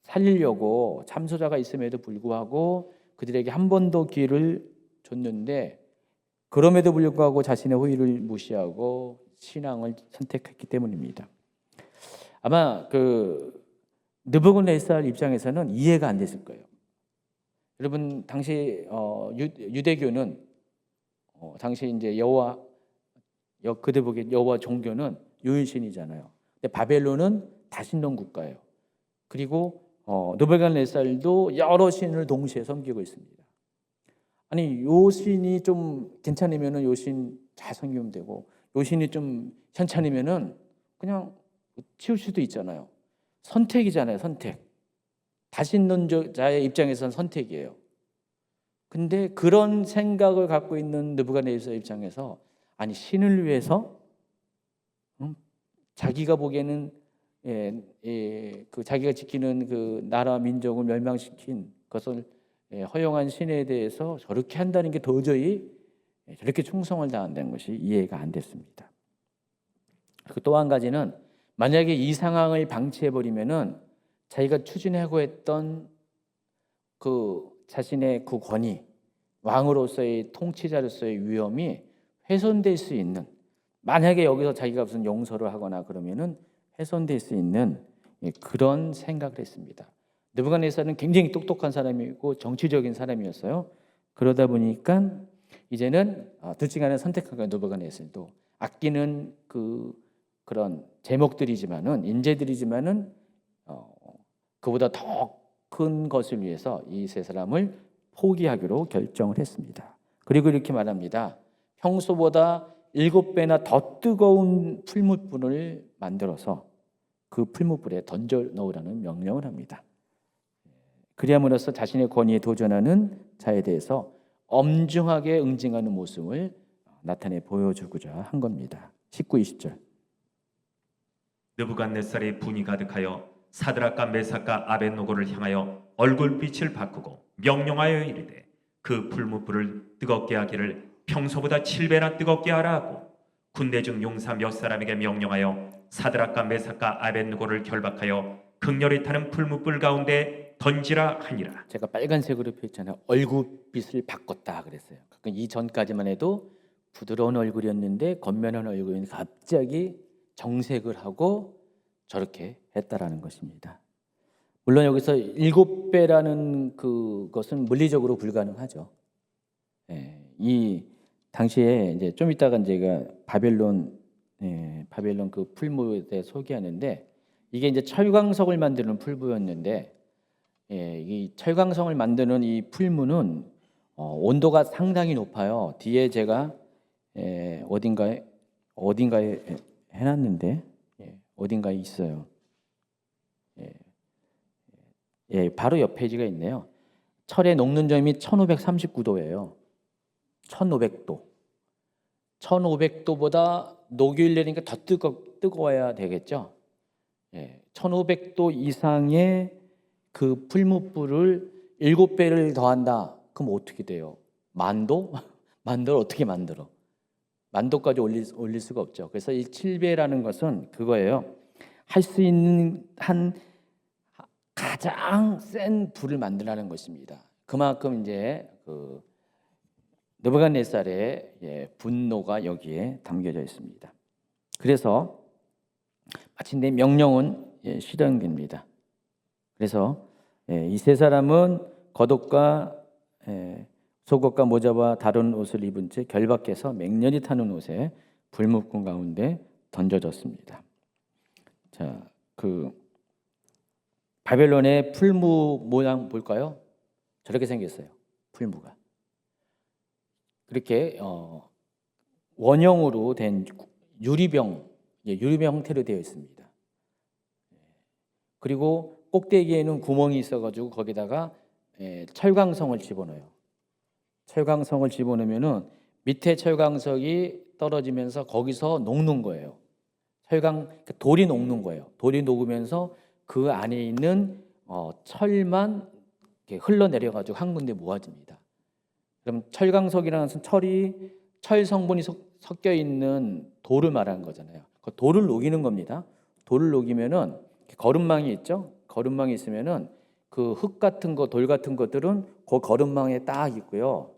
살리려고 참소자가 있음에도 불구하고 그들에게 한 번 더 기회를 줬는데 그럼에도 불구하고 자신의 호의를 무시하고 신앙을 선택했기 때문입니다. 아마 그 느부갓네살 입장에서는 이해가 안 됐을 거예요. 여러분 당시 유대교는 당시 이제 그들 보기에 여호와 종교는 유일신이잖아요. 근데 바벨론은 다신론 국가예요. 그리고 느부갓네살도 여러 신을 동시에 섬기고 있습니다. 아니 요 신이 좀 괜찮으면은 요 신 잘 섬기면 되고 요 신이 좀 현찮으면은 그냥 치울 수도 있잖아요. 선택이잖아요, 선택. 다신론자의 입장에서는 선택이에요. 근데 그런 생각을 갖고 있는 느부갓네살 입장에서 아니 신을 위해서 자기가 보기에는 그 자기가 지키는 그 나라 민족을 멸망시킨 것을 허용한 신에 대해서 저렇게 한다는 게 도저히 저렇게 충성을 다한다는 것이 이해가 안 됐습니다. 그리고 또 한 가지는 만약에 이 상황을 방치해 버리면은 자기가 추진하고 했던 그 자신의 그 권위, 왕으로서의 통치자로서의 위엄이 훼손될 수 있는, 만약에 여기서 자기가 무슨 용서를 하거나 그러면은 훼손될 수 있는 그런 생각을 했습니다. 느부갓네살은 굉장히 똑똑한 사람이고 정치적인 사람이었어요. 그러다 보니까 이제는 둘 중에 하나 선택한 거예요. 느부갓네살도 아끼는 그런 제목들이지만은 인재들이지만은 그보다 더 큰 것을 위해서 이 세 사람을 포기하기로 결정을 했습니다. 그리고 이렇게 말합니다. 평소보다 7배나 더 뜨거운 풀무불을 만들어서 그 풀무불에 던져 넣으라는 명령을 합니다. 그리함으로써 자신의 권위에 도전하는 자에 대해서 엄중하게 응징하는 모습을 나타내 보여주고자 한 겁니다. 19, 20절. 느부갓네살의 분이 가득하여 사드락과 메삭과 아벳노고를 향하여 얼굴빛을 바꾸고 명령하여 이르되 그 풀무불을 뜨겁게 하기를 평소보다 7배나 뜨겁게 하라 하고 군대 중 용사 몇 사람에게 명령하여 사드락과 메삭과 아벳노고를 결박하여 극렬히 타는 풀무불 가운데 던지라 하니라. 제가 빨간색으로 표했잖아요. 얼굴빛을 바꿨다 그랬어요. 그러니까 이전까지만 해도 부드러운 얼굴이었는데 겉면한 얼굴이 갑자기 정색을 하고 저렇게 했다라는 것입니다. 물론 여기서 7배라는 그것은 물리적으로 불가능하죠. 이 당시에 이제 좀 이따가 제가 바벨론 그 풀무에 대해 소개하는데 이게 이제 철광석을 만드는 풀무였는데 이 철광석을 만드는 이 풀무는 온도가 상당히 높아요. 뒤에 제가 어딘가에 해놨는데 어딘가에 있어요. 바로 옆 페이지가 있네요. 철의 녹는 점이 1539도예요. 1500도. 1500도보다 녹일 내리니까 더 뜨거워야 되겠죠. 1500도 이상의 그 풀무불을 7배를 더한다. 그럼 어떻게 돼요? 만도? 만도를 어떻게 만들어? 만도까지 올릴 수가 없죠. 그래서 이 7배라는 것은 그거예요. 할 수 있는 한 가장 센 불을 만들라는 것입니다. 그만큼 이제 느부갓네살의 분노가 여기에 담겨져 있습니다. 그래서 마침내 명령은 실현됩니다. 그래서 이 세 사람은 겉옷과 속옷과 모자와 다른 옷을 입은 채 결박해서 맹렬히 타는 옷에 불목군 가운데 던져졌습니다. 자, 바벨론의 풀무 모양 볼까요? 저렇게 생겼어요. 풀무가. 그렇게 원형으로 된 유리병 형태로 되어 있습니다. 그리고 꼭대기에는 구멍이 있어가지고 거기다가 철광성을 집어넣어요. 철광성을 집어넣으면은 밑에 철광석이 떨어지면서 거기서 녹는 거예요. 돌이 녹는 거예요. 돌이 녹으면서 그 안에 있는 철만 이렇게 흘러내려가지고 한 군데 모아집니다. 그럼 철광석이라는 것은 철 성분이 섞여 있는 돌을 말하는 거잖아요. 그 돌을 녹이는 겁니다. 돌을 녹이면은 거름망이 있죠. 거름망이 있으면은 그 흙 같은 거, 돌 같은 것들은 그 거름망에 딱 있고요.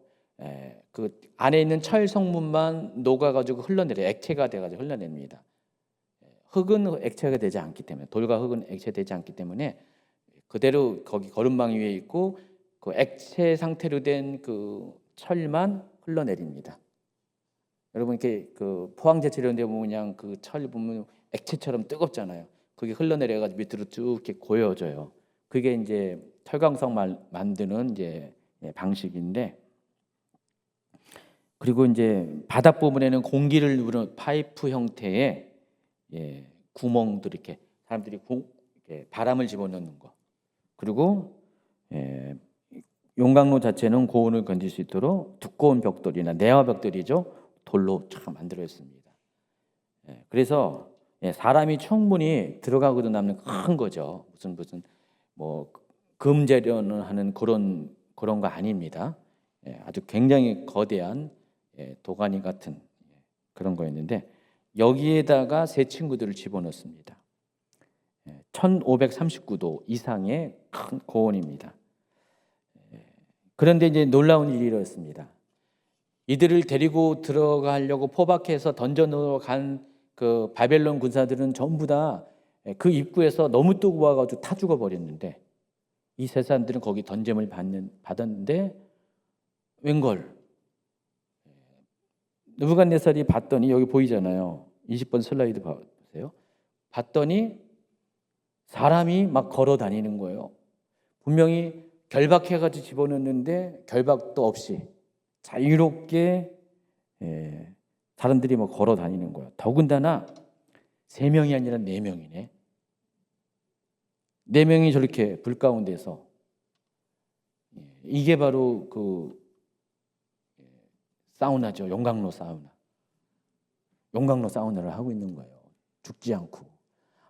그 안에 있는 철 성분만 녹아가지고 흘러내려 액체가 돼가지고 흘러냅니다. 흙은 액체가 되지 않기 때문에, 돌과 흙은 액체되지 않기 때문에 그대로 거기 거름망 위에 있고 그 액체 상태로 된 그 철만 흘러내립니다. 여러분 이렇게 그 포항제철 이런 데 보면 그냥 그 철 보면 액체처럼 뜨겁잖아요. 그게 흘러내려가지고 밑으로 쭉 이렇게 고여져요. 그게 이제 철광석 만드는 이제 방식인데, 그리고 이제 바닥 부분에는 공기를 누르는 파이프 형태의 구멍들, 이렇게 사람들이 이렇게 바람을 집어넣는 거. 그리고 용광로 자체는 고온을 견딜 수 있도록 두꺼운 벽돌이나 내화 벽돌이죠. 돌로 참 만들어졌습니다. 그래서 사람이 충분히 들어가고도 남는 큰 거죠. 무슨 뭐 금재련을 하는 그런 거 아닙니다. 아주 굉장히 거대한 도가니 같은 그런 거였는데, 여기에다가 세 친구들을 집어넣습니다. 1539도 이상의 큰 고온입니다. 그런데 이제 놀라운 일이 일어났습니다. 이들을 데리고 들어가려고 포박해서 던져 넣어 간 그 바벨론 군사들은 전부 다 그 입구에서 너무 뜨거워가지고 타 죽어 버렸는데, 이 세 사람들은 거기 던짐을 받았는데 웬걸 느부갓네살이 봤더니, 여기 보이잖아요. 20번 슬라이드 보세요. 봤더니 사람이 막 걸어 다니는 거예요. 분명히 결박해가지고 집어넣는데 결박도 없이 자유롭게 사람들이 막 걸어 다니는 거예요. 더군다나 3명이 아니라 4명이네. 4명이 저렇게 불 가운데서, 이게 바로 그 사우나죠. 용광로 사우나. 용광로 사우나를 하고 있는 거예요. 죽지 않고.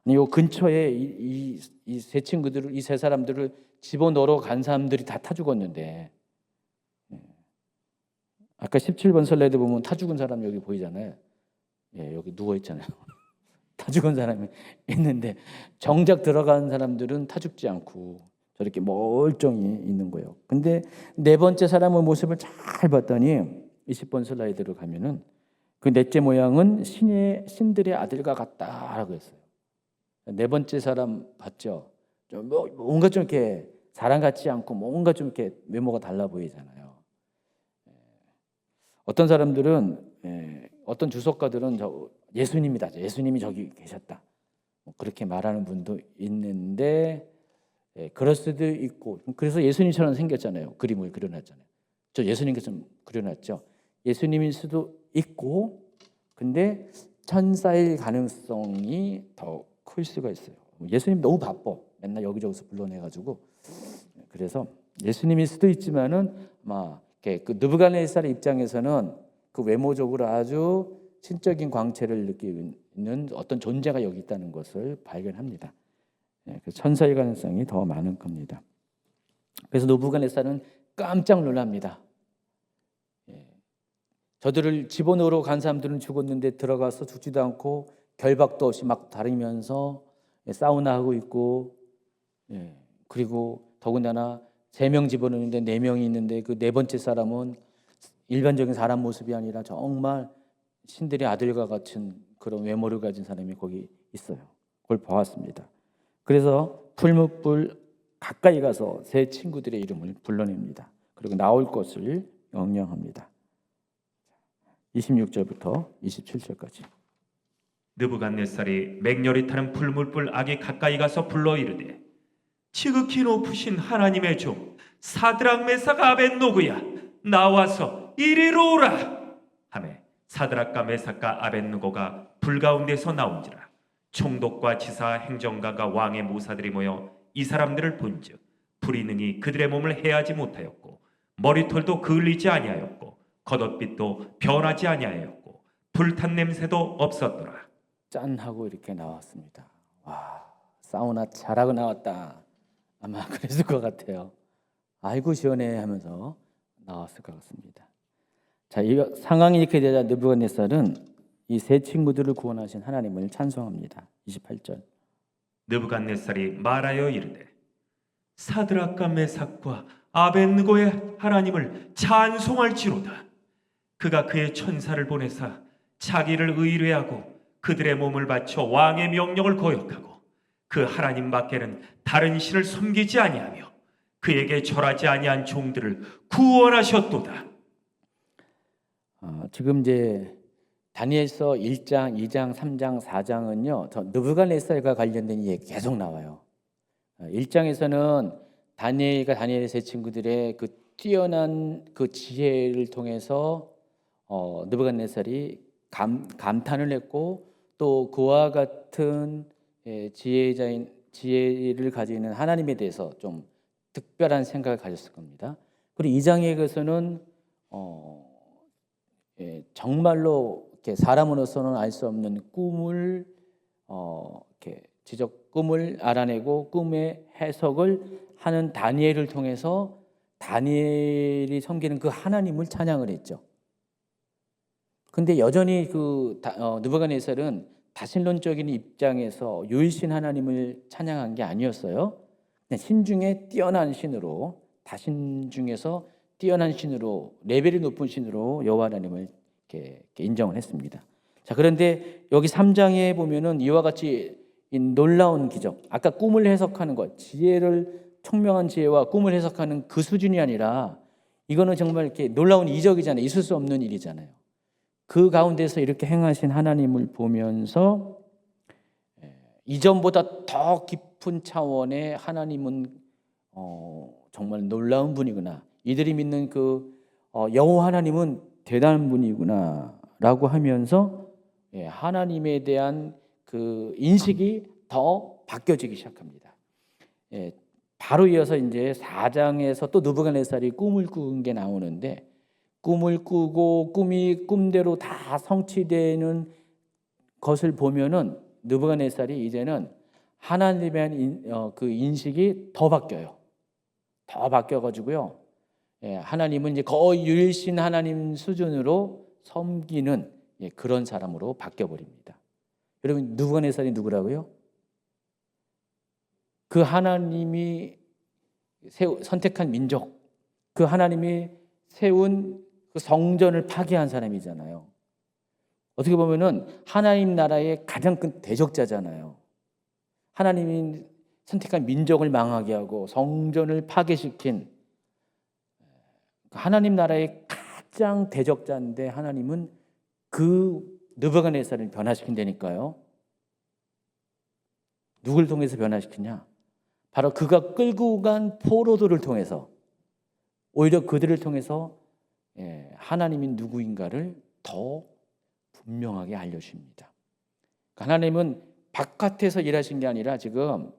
아니, 요 근처에 이 세 친구들을, 이 세 사람들을 집어넣으러 간 사람들이 다 타 죽었는데, 아까 17번 슬라이드 보면 타 죽은 사람 여기 보이잖아요. 여기 누워 있잖아요. 타 죽은 사람이 있는데 정작 들어간 사람들은 타 죽지 않고 저렇게 멀쩡히 있는 거예요. 근데 네 번째 사람의 모습을 잘 봤더니 20번 슬라이드로 가면은 그 넷째 모양은 신들의 아들과 같다라고 했어요. 네 번째 사람 봤죠? 좀 뭔가 좀 이렇게 사람 같지 않고 뭔가 좀 이렇게 외모가 달라 보이잖아요. 어떤 사람들은, 어떤 주석가들은 예수님이다, 예수님이 저기 계셨다, 그렇게 말하는 분도 있는데, 그럴 수도 있고, 그래서 예수님처럼 생겼잖아요. 그림을 그려놨잖아요. 저 예수님께서 그려놨죠. 예수님일 수도 있고, 근데 천사일 가능성이 더 클 수가 있어요. 예수님 너무 바빠, 맨날 여기저기서 불러내가지고. 그래서 예수님일 수도 있지만은 아마 그 느부갓네살의 입장에서는 그 외모적으로 아주 신적인 광채를 느끼는 어떤 존재가 여기 있다는 것을 발견합니다. 그 천사의 가능성이 더 많은 겁니다. 그래서 느부갓네살은 깜짝 놀랍니다. 저들을 집어넣으러 간 사람들은 죽었는데 들어가서 죽지도 않고 결박도 없이 막 다니면서 사우나하고 있고, 그리고 더군다나 3명 집어넣는데 4명이 있는데 그 네 번째 사람은 일반적인 사람 모습이 아니라 정말 신들의 아들과 같은 그런 외모를 가진 사람이 거기 있어요. 그걸 보았습니다. 그래서 풀무불 가까이 가서 세 친구들의 이름을 불러냅니다. 그리고 나올 것을 명령합니다. 26절부터 27절까지. 느부갓네살이 맹렬히 타는 풀무불 악에 가까이 가서 불러 이르되, 지극히 높으신 하나님의 종 사드락 메삭 아벳노고야, 나와서 이리로 오라 하매 사드락과 메삭과 아벳노고가 불 가운데서 나온지라. 총독과 지사 행정가가 왕의 모사들이 모여 이 사람들을 본즉 불이 능히 그들의 몸을 해하지 못하였고 머리털도 그을리지 아니하였고 겉옷빛도 변하지 아니하였고 불탄 냄새도 없었더라. 짠 하고 이렇게 나왔습니다. 와, 사우나 잘하고 나왔다, 아마 그랬을 것 같아요. 아이고 시원해 하면서 나왔을 것 같습니다. 자, 이 상황이 이렇게 되자 느부갓네살은 이 세 친구들을 구원하신 하나님을 찬송합니다. 28절. 느부갓네살이 말하여 이르되 사드락과 메삭과 아벳느고의 하나님을 찬송할지로다. 그가 그의 천사를 보내사 자기를 의뢰하고 그들의 몸을 바쳐 왕의 명령을 거역하고 그 하나님 밖에는 다른 신을 섬기지 아니하며 그에게 절하지 아니한 종들을 구원하셨도다. 지금 이제 다니엘서 1장, 2장, 3장, 4장은요, 저 느부갓네살과 관련된 얘기 계속 나와요. 1장에서는 다니엘과 다니엘의 세 친구들의 그 뛰어난 그 지혜를 통해서 느부갓네살이 감탄을 했고 또 그와 같은 지혜를 가지는 하나님에 대해서 좀 특별한 생각을 가졌을 겁니다. 그리고 2장에서는 정말로 이렇게 사람으로서는 알 수 없는 꿈을 이렇게 꿈을 알아내고 꿈의 해석을 하는 다니엘을 통해서 다니엘이 섬기는 그 하나님을 찬양을 했죠. 근데 여전히 느부갓네살은 다신론적인 입장에서 유일신 하나님을 찬양한 게 아니었어요. 신 중에 뛰어난 신으로, 다신 중에서 뛰어난 신으로, 레벨이 높은 신으로 여호와 하나님을 이렇게 인정을 했습니다. 자, 그런데 여기 3장에 보면은 이와 같이 이 놀라운 기적, 아까 꿈을 해석하는 것, 총명한 지혜와 꿈을 해석하는 그 수준이 아니라 이거는 정말 이렇게 놀라운 이적이잖아요. 있을 수 없는 일이잖아요. 그 가운데서 이렇게 행하신 하나님을 보면서 이전보다 더 깊은 차원의 하나님은 정말 놀라운 분이구나. 이들이 믿는 여호와 하나님은 대단한 분이구나라고 하면서 하나님에 대한 그 인식이 더 바뀌어지기 시작합니다. 바로 이어서 이제 4장에서 또 느부갓네살이 꿈을 꾼 게 나오는데 꿈을 꾸고 꿈이 꿈대로 다 성취되는 것을 보면은 느부갓네살이 이제는 하나님에 대한 그 인식이 더 바뀌어요. 더 바뀌어가지고요. 하나님은 이제 거의 유일신 하나님 수준으로 섬기는 그런 사람으로 바뀌어버립니다. 여러분, 느부갓네살이 누구라고요? 그 하나님이 선택한 민족, 그 하나님이 세운 그 성전을 파괴한 사람이잖아요. 어떻게 보면은 하나님 나라의 가장 큰 대적자잖아요. 하나님이 선택한 민족을 망하게 하고 성전을 파괴시킨 하나님 나라의 가장 대적자인데 하나님은 그 느부갓네살을 변화시킨다니까요. 누굴 통해서 변화시키냐? 바로 그가 끌고 간 포로들을 통해서, 오히려 그들을 통해서 하나님이 누구인가를 더 분명하게 알려줍니다. 하나님은 바깥에서 일하신 게 아니라 지금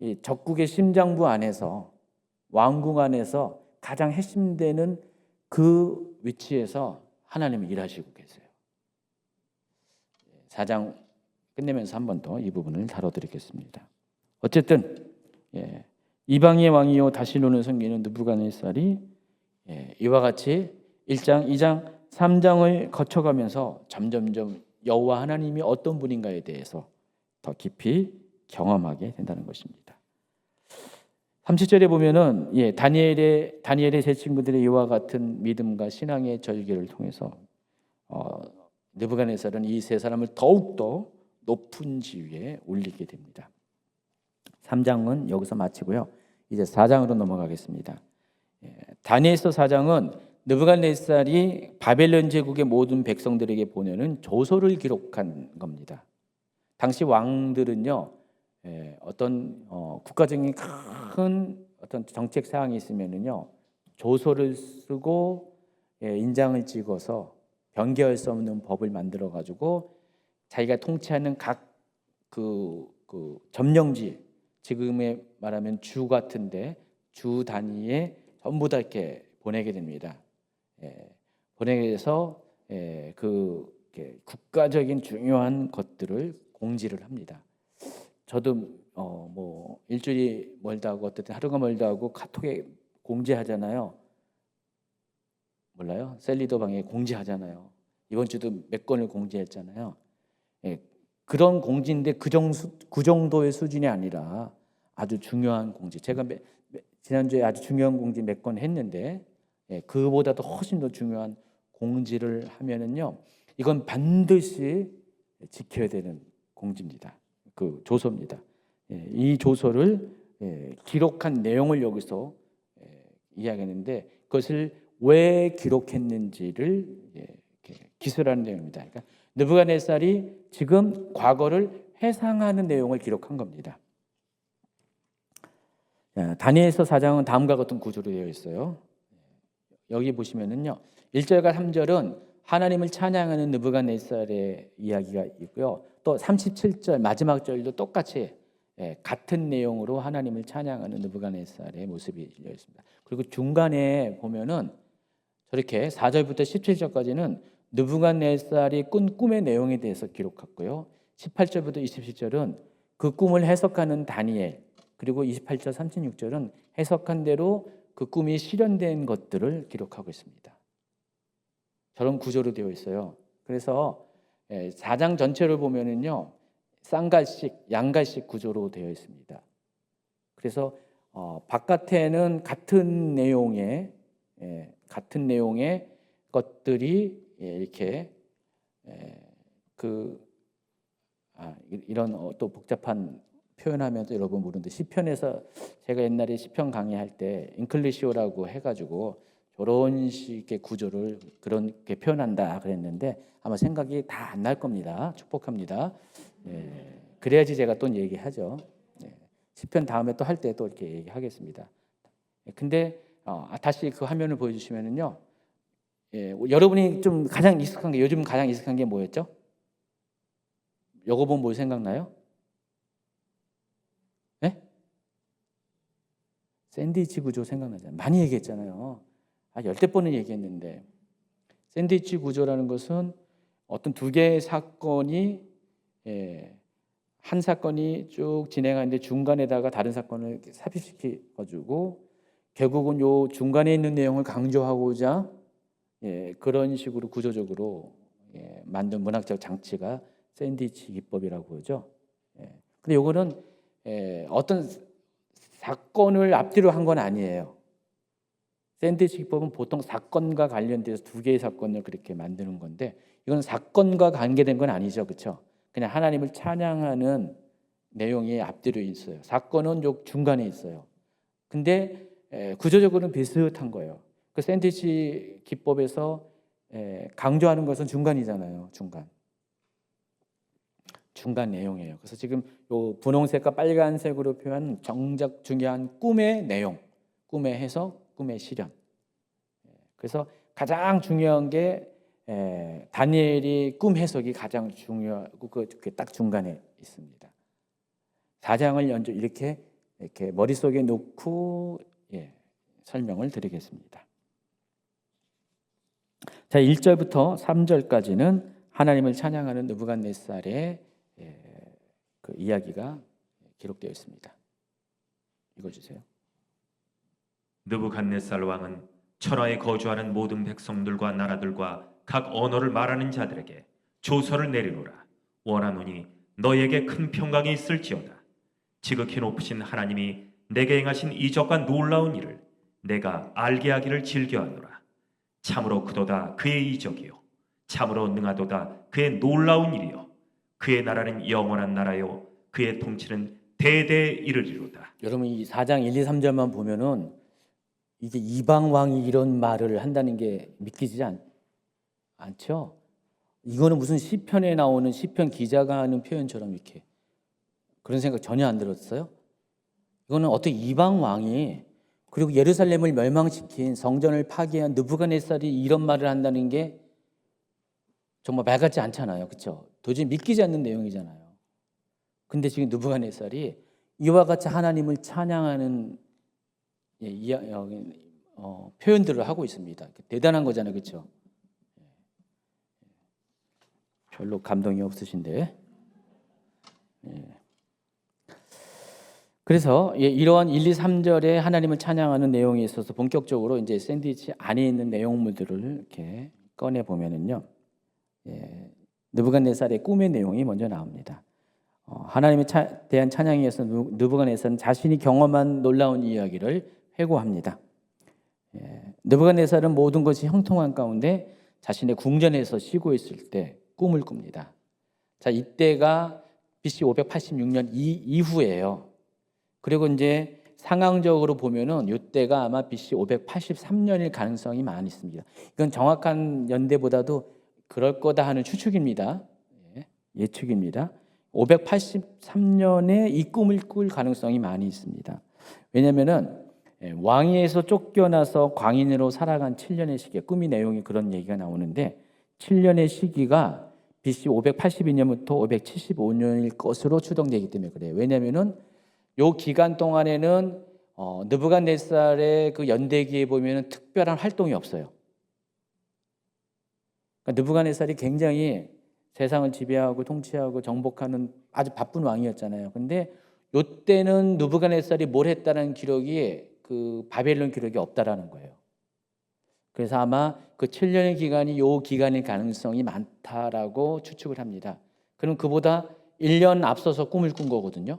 이 적국의 심장부 안에서, 왕궁 안에서 가장 핵심되는 그 위치에서 하나님이 일하시고 계세요. 4장 끝내면서 한 번 더 이 부분을 다뤄드리겠습니다. 어쨌든 이방의 왕이요 다시론을 섬기는 느부갓네살이 이와 같이 1장, 2장, 3장을 거쳐가면서 점점점 여호와 하나님이 어떤 분인가에 대해서 더 깊이 경험하게 된다는 것입니다. 30절에 보면은 다니엘의 세 친구들의 이와 같은 믿음과 신앙의 절기를 통해서 느부갓네살은 이 세 사람을 더욱더 높은 지위에 올리게 됩니다. 3장은 여기서 마치고요. 이제 4장으로 넘어가겠습니다. 다니엘서 4장은 느부갓네살이 바벨론 제국의 모든 백성들에게 보내는 조서를 기록한 겁니다. 당시 왕들은요, 어떤 국가적인 큰 어떤 정책 사항이 있으면은요, 조서를 쓰고 인장을 찍어서 변개할 수 없는 법을 만들어 가지고 자기가 통치하는 각 그 점령지, 지금에 말하면 주 같은데 주 단위에 전부 다 이렇게 보내게 됩니다. 보내게 돼서 국가적인 중요한 것들을 공지를 합니다. 저도 뭐 일주일이 멀다 하고 어쨌든 하루가 멀다 하고 카톡에 공지하잖아요. 몰라요? 셀리더 방에 공지하잖아요. 이번 주도 몇 건을 공지했잖아요. 그런 공지인데 그 정도의 수준이 아니라 아주 중요한 공지. 제가 지난주에 아주 중요한 공지 몇 건 했는데 그보다도 훨씬 더 중요한 공지를 하면은요, 이건 반드시 지켜야 되는 공지입니다. 그 조서입니다. 이 조서를 기록한 내용을 여기서 이야기하는데 그것을 왜 기록했는지를 이렇게 기술하는 내용입니다. 그러니까 느부갓네살이 지금 과거를 회상하는 내용을 기록한 겁니다. 다니엘서 4장은 다음과 같은 구조로 되어 있어요. 여기 보시면은요, 1절과 3절은 하나님을 찬양하는 느부갓네살의 이야기가 있고요. 또 37절 마지막 절도 똑같이 같은 내용으로 하나님을 찬양하는 느부갓네살의 모습이 되어 있습니다. 그리고 중간에 보면은 저렇게 4절부터 17절까지는 느부갓네살이 꾼 꿈의 내용에 대해서 기록했고요. 18절부터 27절은 그 꿈을 해석하는 다니엘, 그리고 28절, 36절은 해석한 대로 그 꿈이 실현된 것들을 기록하고 있습니다. 저런 구조로 되어 있어요. 그래서 4장 전체를 보면은요, 쌍갈식, 양갈식 구조로 되어 있습니다. 그래서 바깥에는 같은 내용의 것들이 이렇게 이런 또 복잡한 표현하면서 여러분 모르는데, 시편에서 제가 옛날에 시편 강의할 때 잉클리시오라고 해가지고 저런 식의 구조를 그렇게 표현한다 그랬는데 아마 생각이 다 안 날 겁니다. 축복합니다. 그래야지 제가 또 얘기하죠. 시편 다음에 또 할 때 또 이렇게 얘기하겠습니다. 근데 다시 그 화면을 보여주시면은요, 여러분이 좀 가장 익숙한 게, 요즘 가장 익숙한 게 뭐였죠? 요거 보면 뭐 생각나요? 네? 샌드위치 구조 생각나잖아요. 많이 얘기했잖아요. 열대 번은 얘기했는데, 샌드위치 구조라는 것은 어떤 두 개의 사건이 한 사건이 쭉 진행하는데 중간에다가 다른 사건을 삽입시켜가지고 결국은 요 중간에 있는 내용을 강조하고자 그런 식으로 구조적으로 만든 문학적 장치가 샌드위치 기법이라고 그러죠. 근데 요거는 어떤 사건을 앞뒤로 한 건 아니에요. 샌드위치 기법은 보통 사건과 관련돼서 두 개의 사건을 그렇게 만드는 건데, 이건 사건과 관계된 건 아니죠, 그렇죠? 그냥 하나님을 찬양하는 내용이 앞뒤로 있어요. 사건은 요 중간에 있어요. 근데 구조적으로는 비슷한 거예요. 그 샌드위치 기법에서 강조하는 것은 중간이잖아요. 중간 내용이에요. 그래서 지금 요 분홍색과 빨간색으로 표현한 정작 중요한 꿈의 내용, 꿈의 해석, 꿈의 실현. 그래서 가장 중요한 게 다니엘이 꿈 해석이 가장 중요하고 그게 딱 중간에 있습니다. 4장을 먼저 이렇게 머릿속에 놓고 설명을 드리겠습니다. 자, 1절부터 3절까지는 하나님을 찬양하는 느부갓네살의 그 이야기가 기록되어 있습니다. 읽어주세요. 느부갓네살 왕은 천하에 거주하는 모든 백성들과 나라들과 각 언어를 말하는 자들에게 조서를 내리노라. 원하노니 너에게 큰 평강이 있을지어다. 지극히 높으신 하나님이 내게 행하신 이적과 놀라운 일을 내가 알게 하기를 즐겨하노라. 참으로 그도다 그의 이적이요 참으로 능하도다 그의 놀라운 일이요 그의 나라는 영원한 나라요 그의 통치는 대대에 이르리로다. 여러분, 이 4장 1, 2, 3절만 보면은 이게 이방 왕이 이런 말을 한다는 게 믿기지 않죠? 이거는 무슨 시편에 나오는 시편 기자가 하는 표현처럼 이렇게 그런 생각 전혀 안 들었어요? 이거는 어떤 이방 왕이, 그리고 예루살렘을 멸망시킨, 성전을 파괴한 느부갓네살이 이런 말을 한다는 게 정말 말 같지 않잖아요. 그렇죠? 도저히 믿기지 않는 내용이잖아요. 근데 지금 느부갓네살이 이와 같이 하나님을 찬양하는 표현들을 하고 있습니다. 대단한 거잖아요. 그렇죠? 별로 감동이 없으신데. 그래서 이러한 1, 2, 3절에 하나님을 찬양하는 내용에 있어서 본격적으로 이제 샌드위치 안에 있는 내용물들을 이렇게 꺼내 보면은요, 느부갓네살의 꿈의 내용이 먼저 나옵니다. 하나님에 대한 찬양에 이어서 느부갓네살은 자신이 경험한 놀라운 이야기를 회고합니다. 느부갓네살은 모든 것이 형통한 가운데 자신의 궁전에서 쉬고 있을 때 꿈을 꿉니다. 자, 이때가 BC 586년 이후예요. 그리고 이제 상황적으로 보면은 이때가 아마 BC 583년일 가능성이 많이 있습니다. 이건 정확한 연대보다도 그럴 거다 하는 추측입니다. 예측입니다. 583년에 이 꿈을 꿀 가능성이 많이 있습니다. 왜냐하면은 왕위에서 쫓겨나서 광인으로 살아간 7년의 시기, 꿈의 내용이 그런 얘기가 나오는데 7년의 시기가 BC 582년부터 575년일 것으로 추정되기 때문에 그래요. 왜냐하면은 요 기간 동안에는 느부갓네살의 그 연대기에 보면은 특별한 활동이 없어요. 그러니까 느부갓네살이 굉장히 세상을 지배하고 통치하고 정복하는 아주 바쁜 왕이었잖아요. 근데 요때는 느부갓네살이 뭘 했다는 기록이 그 바벨론 기록이 없다라는 거예요. 그래서 아마 그 7년의 기간이 요 기간일 가능성이 많다라고 추측을 합니다. 그럼 그보다 1년 앞서서 꿈을 꾼 거거든요.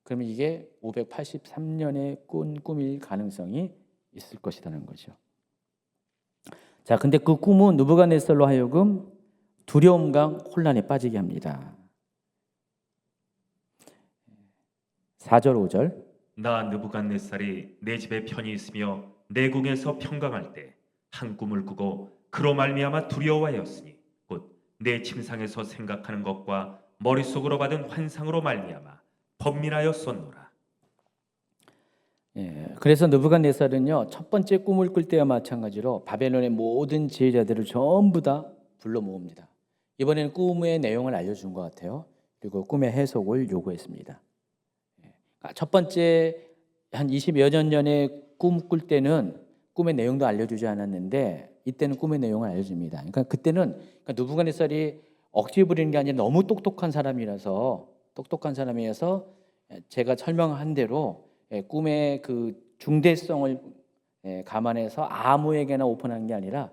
그러면 이게 583년에 꾼 꿈일 가능성이 있을 것이라는 거죠. 자, 근데 그 꿈은 느부갓네살로 하여금 두려움과 혼란에 빠지게 합니다. 4절 5절. 나 느부갓네살이 내 집에 편히 있으며 내 궁에서 평강할 때 한 꿈을 꾸고 그로 말미암아 두려워하였으니 곧 내 침상에서 생각하는 것과 머릿속으로 받은 환상으로 말미암아 번민하였었노라. 그래서 느부갓네살은요 첫 번째 꿈을 꿀 때와 마찬가지로 바벨론의 모든 지혜자들을 전부 다 불러 모읍니다. 이번에는 꿈의 내용을 알려준 것 같아요. 그리고 꿈의 해석을 요구했습니다. 첫 번째 한 20여 년 전에 꿈 꿀 때는 꿈의 내용도 알려주지 않았는데 이때는 꿈의 내용을 알려줍니다. 그러니까 그때는 느부갓네살이 억지 부리는 게 아니라 너무 똑똑한 사람이라서 제가 설명한 대로 꿈의 그 중대성을 감안해서 아무에게나 오픈한 게 아니라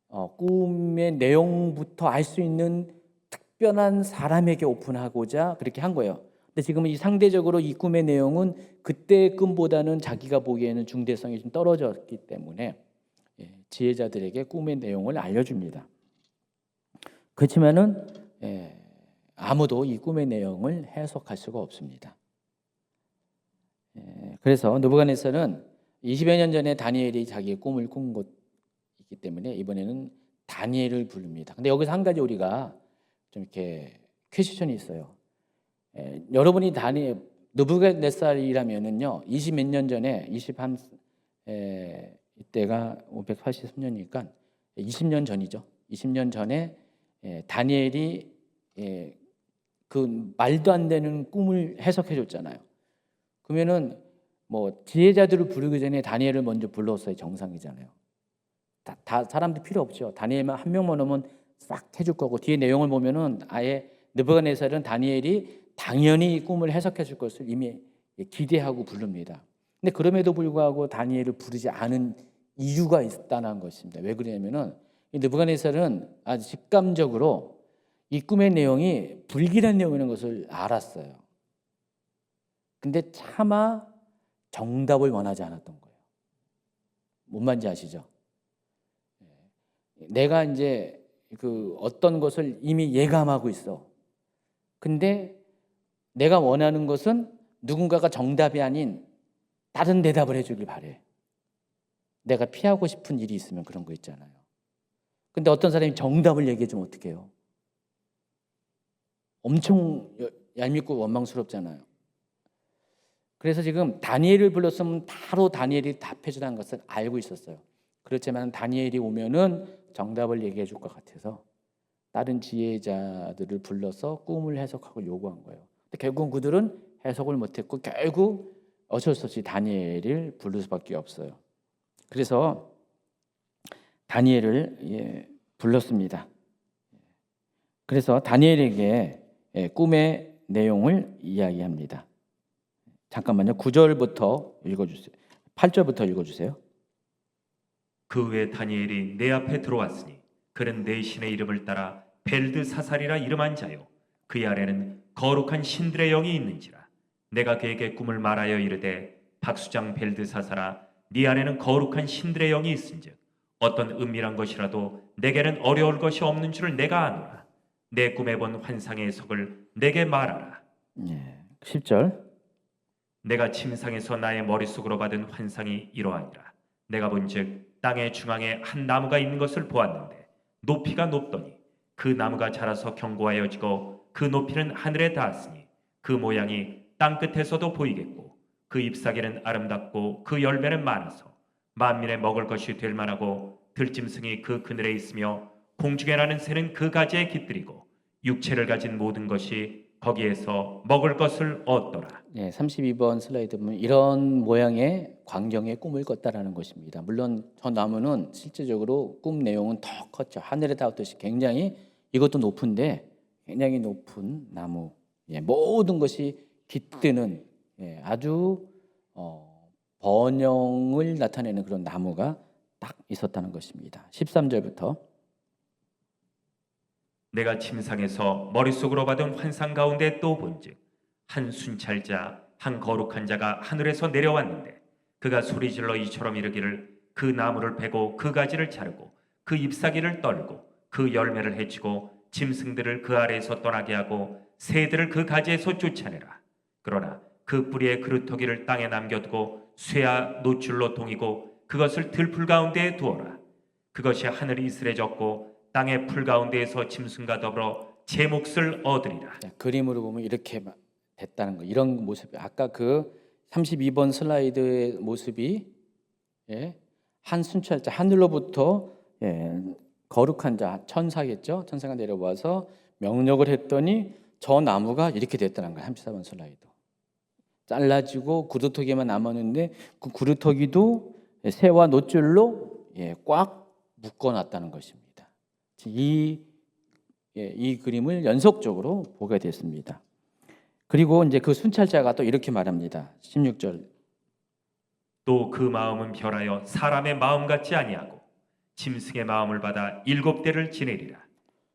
꿈의 내용부터 알 수 있는 특별한 사람에게 오픈하고자 그렇게 한 거예요. 근데 지금은 이 상대적으로 이 꿈의 내용은 그때의 꿈보다는 자기가 보기에는 중대성이 좀 떨어졌기 때문에 지혜자들에게 꿈의 내용을 알려줍니다. 그렇지만은 아무도 이 꿈의 내용을 해석할 수가 없습니다. 그래서 느부갓네살은 20여 년 전에 다니엘이 자기의 꿈을 꾼 것이기 때문에 이번에는 다니엘을 부릅니다. 근데 여기서 한 가지 우리가 좀 이렇게 퀘스천이 있어요. 여러분이 느부갓네살이라면은요 20몇 년 전에 이때가 583년이니까 20년 전이죠. 20년 전에 다니엘이 그 말도 안 되는 꿈을 해석해 줬잖아요. 그러면은 뭐 지혜자들을 부르기 전에 다니엘을 먼저 불렀어야 정상이잖아요. 다 사람들 필요 없죠. 다니엘만 한 명만 오면 싹 해줄 거고 뒤에 내용을 보면은 아예 느부갓네살은 다니엘이 당연히 꿈을 해석해 줄 것을 이미 기대하고 부릅니다. 근데 그럼에도 불구하고 다니엘을 부르지 않은 이유가 있다는 것입니다. 왜 그러냐면은 느부갓네살은 아주 직감적으로 이 꿈의 내용이 불길한 내용이라는 것을 알았어요. 근데 차마 정답을 원하지 않았던 거예요. 뭔 말인지 아시죠? 내가 이제 그 어떤 것을 이미 예감하고 있어. 근데 내가 원하는 것은 누군가가 정답이 아닌 다른 대답을 해주길 바래. 내가 피하고 싶은 일이 있으면 그런 거 있잖아요. 근데 어떤 사람이 정답을 얘기해 주면 어떡해요? 엄청 얄밉고 원망스럽잖아요. 그래서 지금 다니엘을 불렀으면 바로 다니엘이 답해주라는 것을 알고 있었어요. 그렇지만 다니엘이 오면은 정답을 얘기해 줄 것 같아서 다른 지혜자들을 불러서 꿈을 해석하고 요구한 거예요. 근데 결국은 그들은 해석을 못했고 결국 어쩔 수 없이 다니엘을 부를 수밖에 없어요. 그래서 다니엘을 불렀습니다. 그래서 다니엘에게 꿈의 내용을 이야기합니다. 잠깐만요. 9절부터 읽어주세요. 8절부터 읽어주세요. 그 후에 다니엘이 내 앞에 들어왔으니 그는 내 신의 이름을 따라 벨드사살이라 이름한 자요 그의 아래는 거룩한 신들의 영이 있는지라. 내가 그에게 꿈을 말하여 이르되 박수장 벨드사살아 네 안에는 거룩한 신들의 영이 있은즉 어떤 은밀한 것이라도 내게는 어려울 것이 없는 줄을 내가 아노라. 내 꿈에 본 환상의 해석을 내게 말하라. 예, 10절. 내가 침상에서 나의 머릿속으로 받은 환상이 이러하니라. 내가 본즉 땅의 중앙에 한 나무가 있는 것을 보았는데 높이가 높더니 그 나무가 자라서 견고하여지고 그 높이는 하늘에 닿았으니 그 모양이 땅 끝에서도 보이겠고 그 잎사귀는 아름답고 그 열매는 많아서 만민의 먹을 것이 될 만하고 들짐승이 그 그늘에 있으며 공중에 나는 새는 그 가지에 깃들이고 육체를 가진 모든 것이 거기에서 먹을 것을 얻더라. 예, 32번 슬라이드 보면 이런 모양의 광경의 꿈을 꿨다라는 것입니다. 물론 저 나무는 실제적으로 꿈 내용은 더 컸죠. 하늘에 닿았듯이 굉장히 이것도 높은데 굉장히 높은 나무, 예, 모든 것이 깃드는 예, 아주 번영을 나타내는 그런 나무가 딱 있었다는 것입니다. 13절부터 내가 침상에서 머릿속으로 받은 환상 가운데 또 본즉 한 순찰자 한 거룩한 자가 하늘에서 내려왔는데 그가 소리질러 이처럼 이르기를 그 나무를 베고 그 가지를 자르고 그 잎사귀를 떨고 그 열매를 해치고 짐승들을 그 아래에서 떠나게 하고 새들을 그 가지에서 쫓아내라. 그러나 그 뿌리의 그루터기를 땅에 남겨두고 쇠와 노줄로 동이고 그것을 들풀 가운데에 두어라. 그것이 하늘이 이슬해졌고 땅의 풀 가운데에서 짐승과 더불어 제 몫을 얻으리라. 자, 그림으로 보면 이렇게 됐다는 거. 이런 모습. 아까 그 32번 슬라이드의 모습이 예, 한 순찰자 하늘로부터 예, 거룩한 자 천사겠죠. 천사가 내려와서 명령을 했더니 저 나무가 이렇게 됐다는 거예요. 34번 슬라이드. 잘라지고 구루터기만 남았는데 그 구루터기도 새와 노줄로 예, 꽉 묶어놨다는 것입니다. 이 그림을 연속적으로 보게 됐습니다. 그리고 이제 그 순찰자가 또 이렇게 말합니다. 16절. 또 그 마음은 별하여 사람의 마음 같지 아니하고 짐승의 마음을 받아 7대를 지내리라.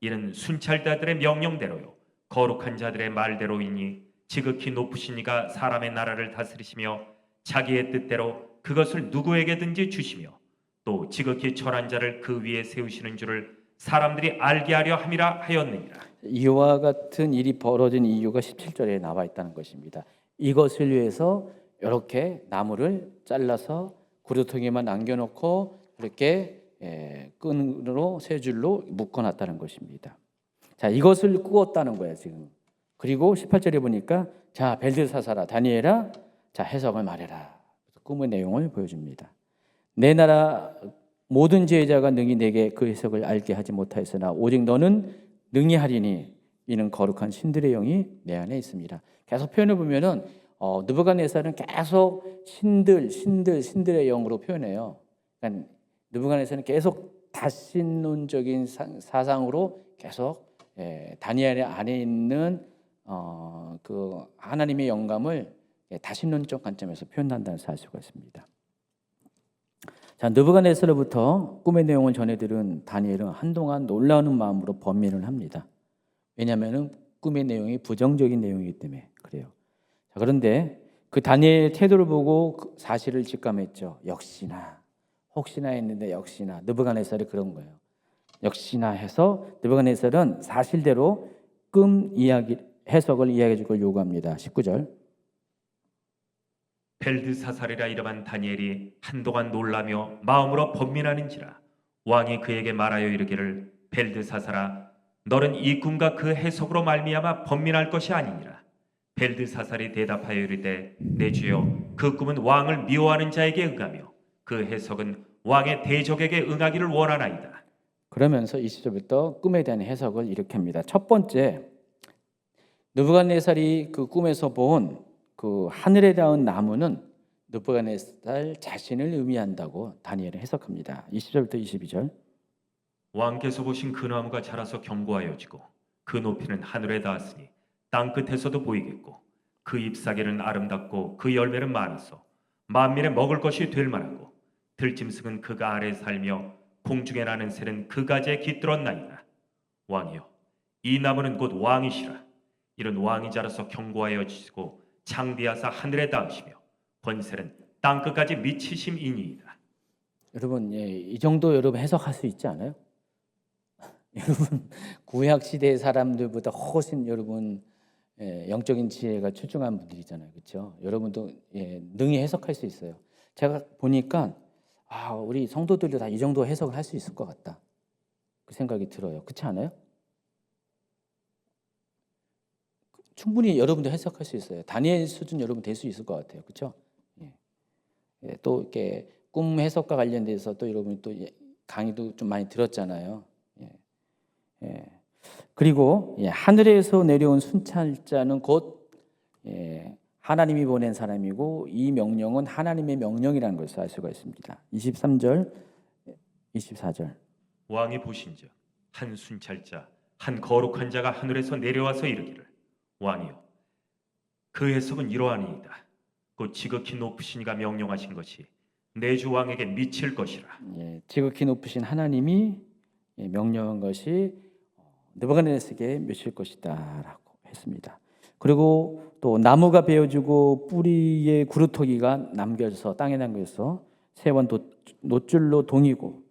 이는 순찰자들의 명령대로요 거룩한 자들의 말대로이니 지극히 높으신 이가 사람의 나라를 다스리시며 자기의 뜻대로 그것을 누구에게든지 주시며 또 지극히 천한 자를 그 위에 세우시는 줄을 사람들이 알게 하려 함이라 하였느니라. 이와 같은 일이 벌어진 이유가 17절에 나와 있다는 것입니다. 이것을 위해서 이렇게 나무를 잘라서 구루통에만 남겨놓고 이렇게 끈으로 세 줄로 묶어놨다는 것입니다. 자, 이것을 꾸었다는 거예요 지금. 그리고 18절에 보니까 자 벨드사살아 다니엘아 자 해석을 말해라. 꿈의 내용을 보여줍니다. 내 나라 모든 지혜자가 능히 내게 그 해석을 알게 하지 못하였으나 오직 너는 능히 하리니 이는 거룩한 신들의 영이 내 안에 있습니다. 계속 표현을 보면은 느부갓네살은 계속 신들의 영으로 표현해요. 그러니까 느부갓네살은 계속 다신론적인 사상으로 계속 다니엘 안에 있는 그 하나님의 영감을 다신론적 관점에서 표현한다는 사실가 있습니다. 자, 느부갓네살로부터 꿈의 내용을 전해들은 다니엘은 한동안 놀라운 마음으로 번민을 합니다. 왜냐하면 꿈의 내용이 부정적인 내용이기 때문에 그래요. 자, 그런데 그 다니엘의 태도를 보고 그 사실을 직감했죠. 역시나 혹시나 했는데 역시나 느부갓네살이 그런 거예요. 역시나 해서 느부갓네살은 사실대로 꿈 이야기 해석을 이야기해 줄 걸 요구합니다. 19절. 벨드사살이라 이름한 다니엘이 한동안 놀라며 마음으로 번민하는지라 왕이 그에게 말하여 이르기를 벨드사살아 너는 이 꿈과 그 해석으로 말미암아 번민할 것이 아니니라. 벨드사살이 대답하여 이르되 내 주여 그 꿈은 왕을 미워하는 자에게 응하며 그 해석은 왕의 대적에게 응하기를 원하나이다. 그러면서 20절부터 꿈에 대한 해석을 이렇게 합니다. 첫 번째, 느부갓네살이 그 꿈에서 본 그 하늘에 닿은 나무는 느부갓네살 자신을 의미한다고 다니엘은 해석합니다. 20절부터 22절. 왕께서 보신 그 나무가 자라서 견고하여지고 그 높이는 하늘에 닿았으니 땅 끝에서도 보이겠고 그 잎사귀는 아름답고 그 열매는 많아서 만민의 먹을 것이 될 만하고 들짐승은 그 아래에 살며 공중에 나는 새는 그 가지에 깃들었나이다. 왕이여 이 나무는 곧 왕이시라. 이런 왕이 자라서 견고하여 지시고 장대하사 하늘에 닿으시며 권세는 땅 끝까지 미치심이니이다. 여러분, 이 정도 여러분 해석할 수 있지 않아요? 여러분, 구약 시대의 사람들보다 훨씬 여러분 영적인 지혜가 출중한 분들이잖아요, 그렇죠? 여러분도 능히 해석할 수 있어요. 제가 보니까 우리 성도들도 다 이 정도 해석을 할 수 있을 것 같다, 그 생각이 들어요. 그렇지 않아요? 충분히 여러분도 해석할 수 있어요. 다니엘 수준 여러분 될 수 있을 것 같아요, 그렇죠? 또 이렇게 꿈 해석과 관련돼서 또 여러분이 또 강의도 좀 많이 들었잖아요. 그리고 하늘에서 내려온 순찰자는 곧 하나님이 보낸 사람이고 이 명령은 하나님의 명령이라는 것을 알 수가 있습니다. 23절, 24절. 왕이 보신즉 한 순찰자 한 거룩한 자가 하늘에서 내려와서 이르기를 왕이여 그 해석은 이러하니이다. 곧 지극히 높으신 이가 명령하신 것이 내 주 왕에게 미칠 것이라. 지극히 높으신 하나님이 명령한 것이 느부갓네살에게 미칠 것이다라고 했습니다. 그리고 또 나무가 베어지고 뿌리에 구루터기가 남겨져서 땅에 남겨져서 새와 노줄로 동이고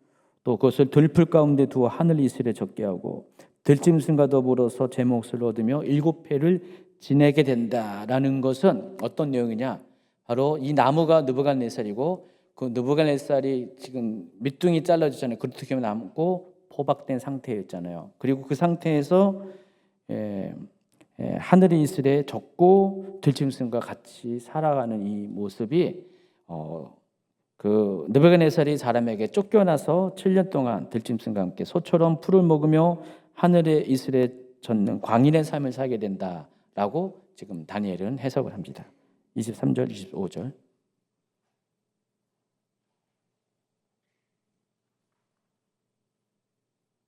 또 그것을 들풀 가운데 두어 하늘 이슬에 적게 하고 들짐승과 더불어서 제 몫을 얻으며 7회를 지내게 된다라는 것은 어떤 내용이냐? 바로 이 나무가 느부갓네살이고 그 느부갓네살이 지금 밑둥이 잘라졌잖아요. 그렇게 남고 포박된 상태였잖아요. 그리고 그 상태에서 하늘의 이슬에 젖고 들짐승과 같이 살아가는 이 모습이 그 느부갓네살이 사람에게 쫓겨나서 7년 동안 들짐승과 함께 소처럼 풀을 먹으며 하늘의 이슬에 젖는 광인의 삶을 살게 된다라고 지금 다니엘은 해석을 합니다. 23절, 25절.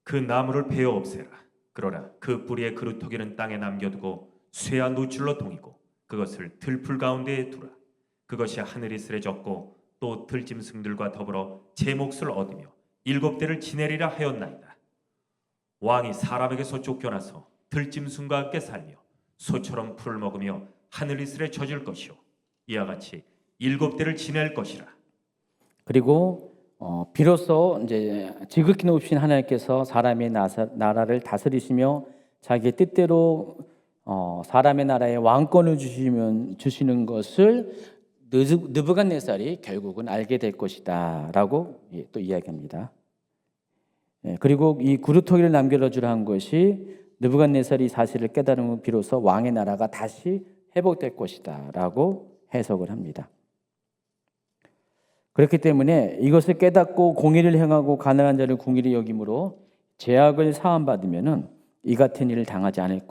그 나무를 베어 없애라. 그러나 그 뿌리의 그루터기는 땅에 남겨두고 쇠와 노줄로 동이고 그것을 들풀 가운데에 두라. 그것이 하늘 이슬에 젖고 또 들짐승들과 더불어 제 몫을 얻으며 7대를 지내리라 하였나이다. 왕이 사람에게서 쫓겨나서 들짐승과 함께 살며 소처럼 풀을 먹으며 하늘 이슬에 젖을 것이요 이와 같이 7대를 지낼 것이라. 그리고 비로소 이제 지극히 높으신 하나님께서 사람의 나라를 다스리시며 자기의 뜻대로 사람의 나라에 왕권을 주시는 것을 느부갓네살이 결국은 알게 될 것이다라고 또 이야기합니다. 그리고 이 구루터기를 남겨주라 한 것이 느부갓네살이 사실을 깨달으면 비로소 왕의 나라가 다시 회복될 것이다라고 해석을 합니다. 그렇기 때문에 이것을 깨닫고 공의를 행하고 가난한 자를 궁일히 여김으로 죄악을 사함받으면은 이 같은 일을 당하지 않을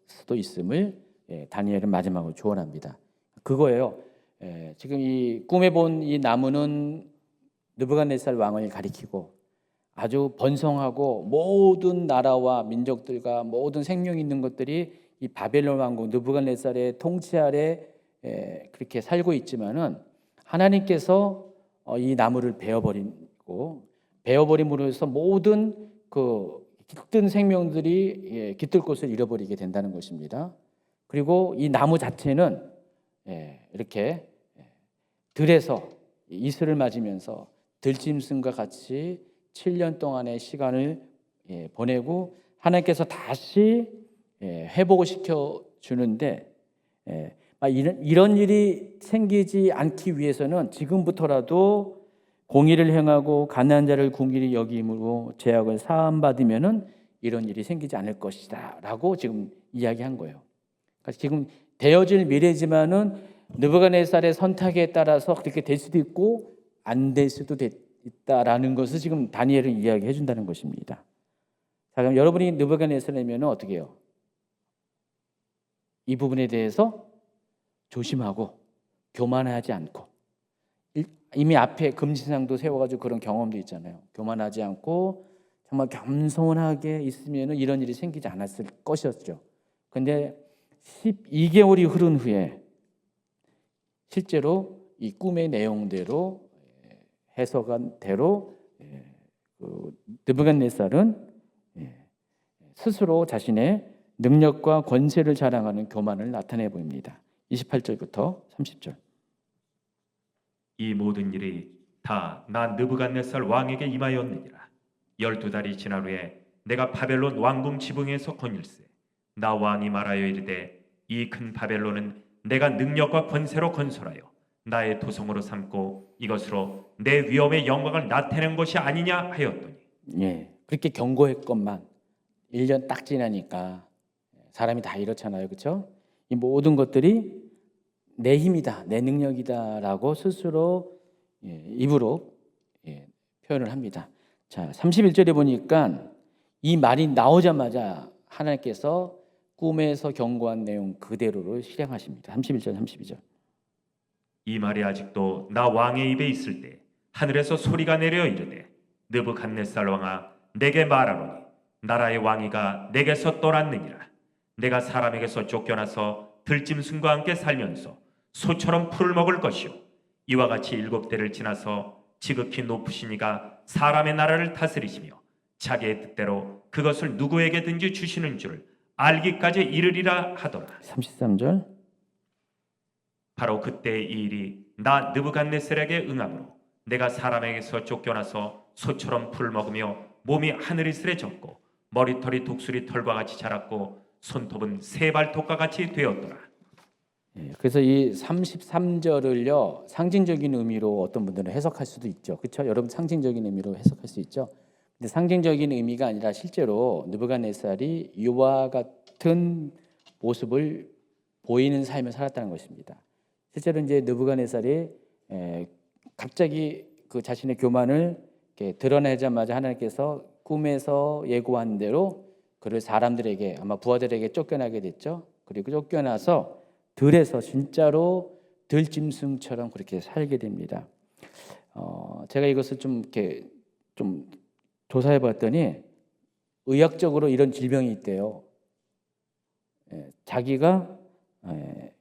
수도 있음을 다니엘은 마지막으로 조언합니다. 그거예요. 지금 이 꿈에 본 이 나무는 느부갓네살 왕을 가리키고 아주 번성하고 모든 나라와 민족들과 모든 생명 있는 것들이 이 바벨론 왕국 느부갓네살의 통치 아래 그렇게 살고 있지만은 하나님께서 이 나무를 베어버림으로 해서 모든 그 깃든 생명들이 깃들 곳을 잃어버리게 된다는 것입니다. 그리고 이 나무 자체는 이렇게 들에서 이슬을 맞으면서 들짐승과 같이 7년 동안의 시간을 보내고 하나님께서 다시 회복을 시켜주는데 이런 일이 생기지 않기 위해서는 지금부터라도 공의를 행하고 가난한 자를 궁일히 여김으로 죄악을 사함받으면은 이런 일이 생기지 않을 것이다라고 지금 이야기한 거예요. 그러니까 지금 되어질 미래지만은 느부갓네살의 선택에 따라서 그렇게 될 수도 있고 안 될 수도 있다라는 것을 지금 다니엘은 이야기해 준다는 것입니다. 자, 그럼 여러분이 느부갓네살이면 어떻게 해요? 이 부분에 대해서 조심하고 교만하지 않고 이미 앞에 금지사항도 세워가지고 그런 경험도 있잖아요. 교만하지 않고 정말 겸손하게 있으면 이런 일이 생기지 않았을 것이었죠. 그런데 12개월이 흐른 후에 실제로 이 꿈의 내용대로 해석한 대로 느부갓네살은 스스로 자신의 능력과 권세를 자랑하는 교만을 나타내 보입니다. 28절부터 30절. 이 모든 일이 다 나 느부갓네살 왕에게 임하였느니라. 12달이 지난 후에 내가 바벨론 왕궁 지붕에서 거닐세 나 왕이 말하여 이르되 이 큰 바벨론은 내가 능력과 권세로 건설하여 나의 도성으로 삼고 이것으로 내 위엄의 영광을 나타낸 것이 아니냐 하였더니 예, 그렇게 경고했건만 1년 딱 지나니까 사람이 다 이렇잖아요, 그렇죠? 이 모든 것들이 내 힘이다, 내 능력이다라고 스스로 입으로 표현을 합니다. 자, 31절에 보니까 이 말이 나오자마자 하나님께서 꿈에서 경고한 내용 그대로를 실행하십니다. 31절, 32절. 이 말이 아직도 나 왕의 입에 있을 때 하늘에서 소리가 내려 이르되 느부갓네살 왕아 내게 말하노니 나라의 왕위가 내게서 떠났느니라. 내가 사람에게서 쫓겨나서 들짐승과 함께 살면서 소처럼 풀을 먹을 것이요 이와 같이 7대를 지나서 지극히 높으신 이가 사람의 나라를 다스리시며 자기의 뜻대로 그것을 누구에게든지 주시는 줄 알기까지 이르리라 하더라. 33절. 바로 그때 이 일이 나 느부갓네살에게 응함으로 내가 사람에게서 쫓겨나서 소처럼 풀을 먹으며 몸이 하늘이슬에 졌고 머리털이 독수리 털과 같이 자랐고 손톱은 새 발톱과 같이 되었더라. 그래서 이 33절을요 상징적인 의미로 어떤 분들은 해석할 수도 있죠, 그렇죠? 여러분 상징적인 의미로 해석할 수 있죠. 근데 상징적인 의미가 아니라 실제로 느부갓네살이 이와 같은 모습을 보이는 삶을 살았다는 것입니다. 실제로 이제 느부갓네살이 갑자기 그 자신의 교만을 이렇게 드러내자마자 하나님께서 꿈에서 예고한 대로 그를 사람들에게 아마 부하들에게 쫓겨나게 됐죠. 그리고 쫓겨나서 들에서 진짜로 들짐승처럼 그렇게 살게 됩니다. 제가 이것을 좀 이렇게 좀 조사해봤더니 의학적으로 이런 질병이 있대요. 자기가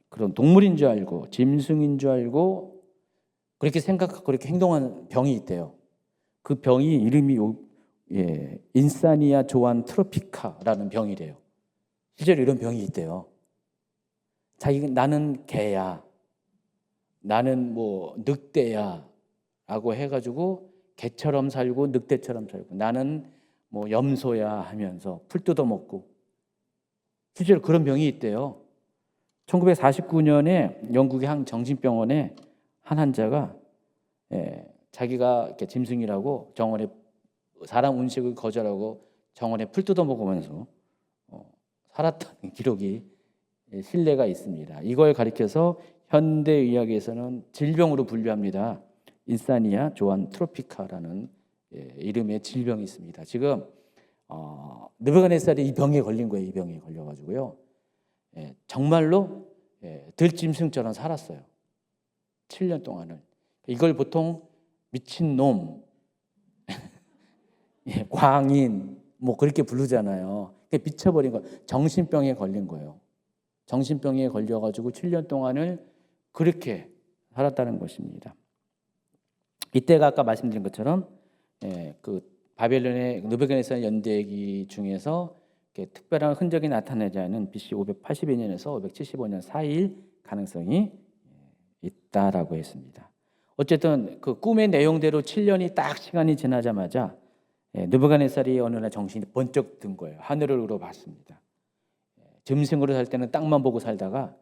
그런 동물인 줄 알고 짐승인 줄 알고 그렇게 생각하고 그렇게 행동하는 병이 있대요. 그 병이 이름이 인사니아 조안 트로피카라는 병이래요. 실제로 이런 병이 있대요. 나는 개야, 나는 뭐 늑대야 라고 해가지고 개처럼 살고 늑대처럼 살고 나는 뭐 염소야 하면서 풀 뜯어먹고 실제로 그런 병이 있대요. 1949년에 영국의 한 정신병원에 한 환자가 자기가 이렇게 짐승이라고 정원에 사람 음식을 거절하고 정원에 풀 뜯어먹으면서 살았다는 기록이 신뢰가 있습니다. 이걸 가리켜서 현대의학에서는 질병으로 분류합니다. 인사니아 조안 트로피카라는 이름의 질병이 있습니다. 지금 느부갓네살이 이 병에 걸린 거예요. 이 병에 걸려가지고요. 정말로 들짐승처럼 살았어요. 7년 동안을. 이걸 보통 미친놈, 광인 뭐 그렇게 부르잖아요. 미쳐버린 거, 정신병에 걸린 거예요. 정신병에 걸려가지고 7년 동안을 그렇게 살았다는 것입니다. 이때가 아까 말씀드린 것처럼 그 바벨론의 느부갓네살 연대기 중에서 특별한 흔적이 나타나지 않은 BC 582년에서 575년 사이일 가능성이 있다라고 했습니다. 어쨌든 그 꿈의 내용대로 7년이 딱 시간이 지나자마자 느부갓네살이 어느 날 정신이 번쩍 든 거예요. 하늘을 우러봤습니다. 짐승으로 살 때는 땅만 보고 살다가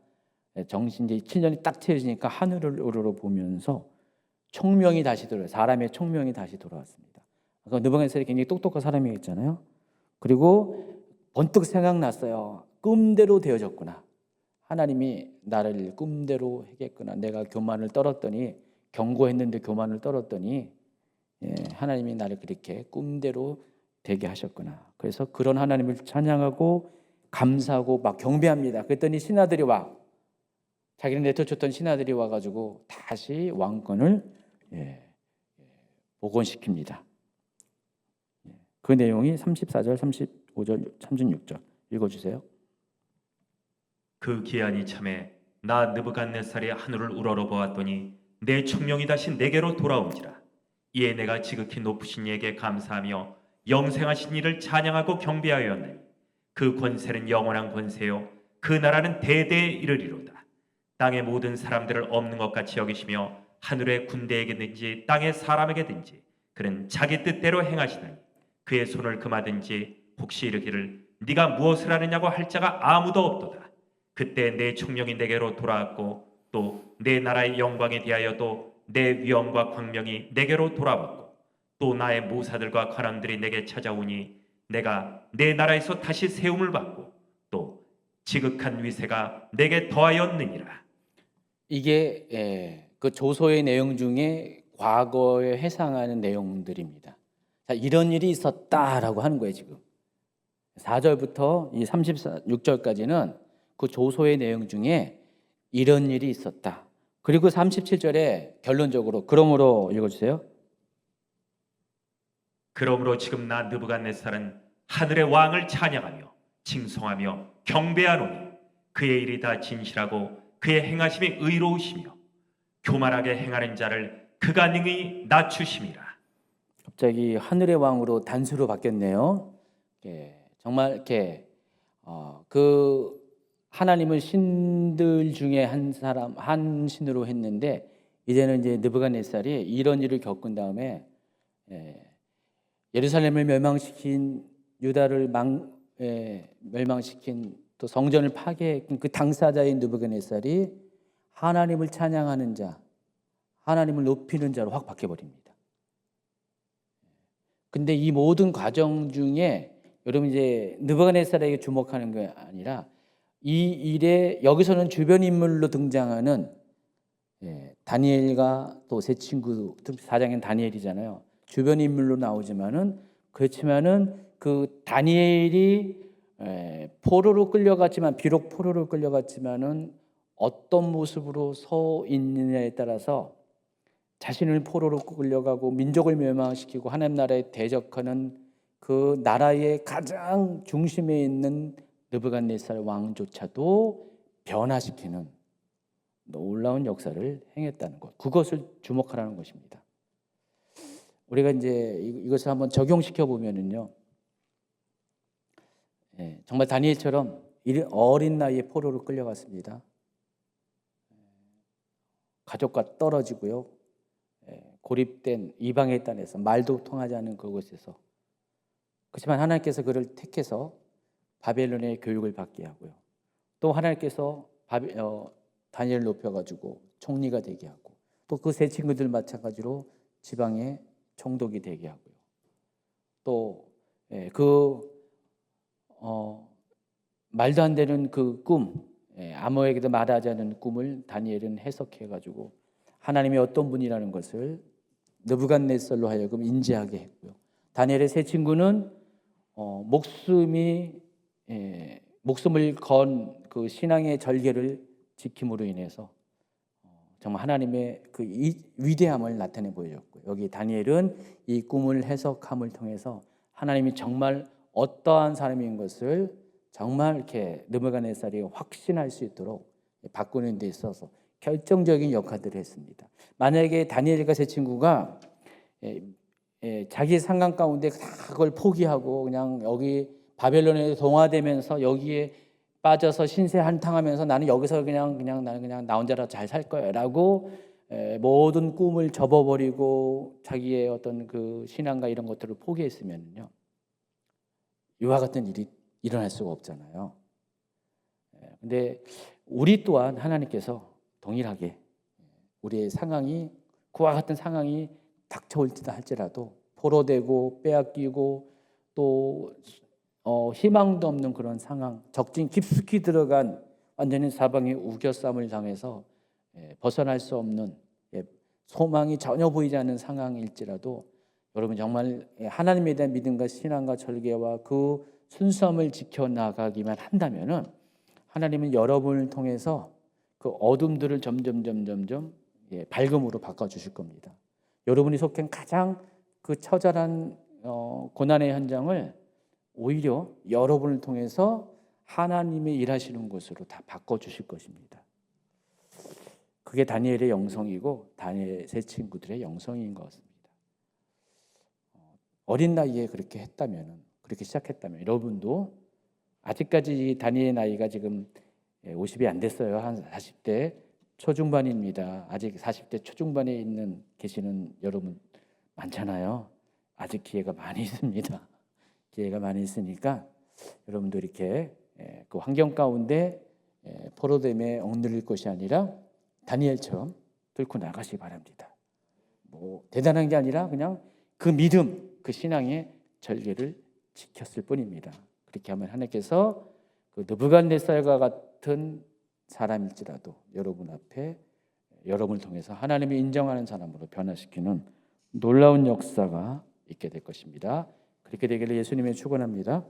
정신이 7년이 딱 채워지니까 하늘을 우러보면서 총명이 다시 돌아요. 사람의 총명이 다시 돌아왔습니다. 느부갓네살이 굉장히 똑똑한 사람이었잖아요. 그리고 번뜩 생각났어요. 꿈대로 되어졌구나. 하나님이 나를 꿈대로 하겠구나. 내가 교만을 떨었더니 경고했는데 교만을 떨었더니 하나님이 나를 그렇게 꿈대로 되게 하셨구나. 그래서 그런 하나님을 찬양하고 감사하고 막 경배합니다. 그랬더니 신하들이 자기를 내쫓았던 신하들이 와가지고 다시 왕권을 복원시킵니다. 그 내용이 34절, 35절, 36절 읽어주세요. 그 기한이 참에 나 느부갓네살이 하늘을 우러러 보았더니 내 총명이 다시 내게로 돌아온지라. 이에 내가 지극히 높으신 이에게 감사하며 영생하신 이를 찬양하고 경배하였나니 그 권세는 영원한 권세요 그 나라는 대대에 이르리로다. 땅의 모든 사람들을 없는 것 같이 여기시며 하늘의 군대에게든지 땅의 사람에게든지 그는 자기 뜻대로 행하시나니 그의 손을 금하든지 혹시 이르기를 네가 무엇을 하느냐고 할 자가 아무도 없도다. 그때 내 총명이 내게로 돌아왔고 또 내 나라의 영광에 대하여도 내 위엄과 광명이 내게로 돌아왔고 또 나의 모사들과 관원들이 내게 찾아오니 내가 내 나라에서 다시 세움을 받고 또 지극한 위세가 내게 더하였느니라. 이게 그 조서의 내용 중에 과거에 해상하는 내용들입니다. 자, 이런 일이 있었다라고 하는 거예요, 지금. 4절부터 이 36절까지는 그 조서의 내용 중에 이런 일이 있었다. 그리고 37절에 결론적으로 그러므로 읽어주세요. 그러므로 지금 나 느부갓네살은 하늘의 왕을 찬양하며 칭송하며 경배하노니 그의 일이 다 진실하고 그의 행하심이 의로우시며 교만하게 행하는 자를 그가 능히 낮추심이라. 갑자기 하늘의 왕으로 단수로 바뀌었네요. 정말 이렇게 그 하나님은 신들 중에 한 사람, 한 신으로 했는데 이제는 이제 느부갓네살이 이런 일을 겪은 다음에 예루살렘을 멸망시킨 유다를 멸망시킨 또 성전을 파괴했던 그 당사자인 느부갓네살이 하나님을 찬양하는 자, 하나님을 높이는 자로 확 바뀌어버립니다. 근데 이 모든 과정 중에 여러분 이제 느부갓네살에게 주목하는 게 아니라 이 일에 여기서는 주변 인물로 등장하는 다니엘과 또 세 친구, 사장인 다니엘이잖아요. 주변 인물로 나오지만은 그렇지만은 그 다니엘이 포로로 끌려갔지만 비록 포로로 끌려갔지만은 어떤 모습으로 서 있느냐에 따라서 자신을 포로로 끌려가고 민족을 멸망시키고 하나님 나라에 대적하는 그 나라의 가장 중심에 있는 느부갓네살 왕조차도 변화시키는 놀라운 역사를 행했다는 것. 그것을 주목하라는 것입니다. 우리가 이제 이것을 한번 적용시켜 보면은요, 정말 다니엘처럼 어린 나이에 포로로 끌려갔습니다. 가족과 떨어지고요, 고립된 이방의 땅에서 말도 통하지 않는 그곳에서 그렇지만 하나님께서 그를 택해서 바벨론의 교육을 받게 하고요. 또 하나님께서 다니엘을 높여가지고 총리가 되게 하고 또 그 세 친구들 마찬가지로 지방의 총독이 되게 하고요. 또 말도 안 되는 그 꿈, 아무에게도 말하지 않은 꿈을 다니엘은 해석해가지고 하나님이 어떤 분이라는 것을 느부갓네살로 하여금 인지하게 했고요. 다니엘의 세 친구는 목숨을 건 그 신앙의 절개를 지킴으로 인해서 정말 하나님의 그 위대함을 나타내 보여줬고요. 여기 다니엘은 이 꿈을 해석함을 통해서 하나님이 정말 어떠한 사람인 것을 정말 이렇게 느부갓네살이 확신할 수 있도록 바꾸는 데 있어서 결정적인 역할들을 했습니다. 만약에 다니엘과 세 친구가 자기 상관 가운데 그걸 포기하고 그냥 여기 바벨론에 동화되면서 여기에 빠져서 신세 한탕하면서 나는 여기서 나는 그냥 나 혼자라 잘 살 거야라고 모든 꿈을 접어버리고 자기의 어떤 그 신앙과 이런 것들을 포기했으면요, 이와 같은 일이 일어날 수가 없잖아요. 근데 우리 또한 하나님께서 동일하게 우리의 상황이 그와 같은 상황이 닥쳐올지다 할지라도 포로되고 빼앗기고 또 희망도 없는 그런 상황, 적진 깊숙이 들어간 완전히 사방에 우겨쌈을 당해서 벗어날 수 없는 소망이 전혀 보이지 않는 상황일지라도 여러분 정말 하나님에 대한 믿음과 신앙과 절개와 그 순수함을 지켜나가기만 한다면은 하나님은 여러분을 통해서 그 어둠들을 점점 밝음으로 바꿔주실 겁니다. 여러분이 속한 가장 그 처절한 고난의 현장을 오히려 여러분을 통해서 하나님의 일하시는 곳으로 다 바꿔주실 것입니다. 그게 다니엘의 영성이고 다니엘 세 친구들의 영성인 것 같습니다. 어린 나이에 그렇게 했다면, 그렇게 시작했다면 여러분도 아직까지 다니엘의 나이가 지금 50이 안 됐어요. 한 40대 초중반입니다. 아직 40대 초중반에 있는 계시는 여러분 많잖아요. 아직 기회가 많이 있습니다. 기회가 많이 있으니까 여러분도 이렇게 그 환경 가운데 포로됨에 억눌릴 것이 아니라 다니엘처럼 뚫고 나가시기 바랍니다. 뭐 대단한 게 아니라 그냥 그 믿음, 그 신앙의 절개를 지켰을 뿐입니다. 그렇게 하면 하나님께서 그 느부갓네살과 같은 사람일지라도 여러분 앞에 여러분을 통해서 하나님이 인정하는 사람으로 변화시키는 놀라운 역사가 있게 될 것입니다. 그렇게 되기를 예수님의 축원합니다.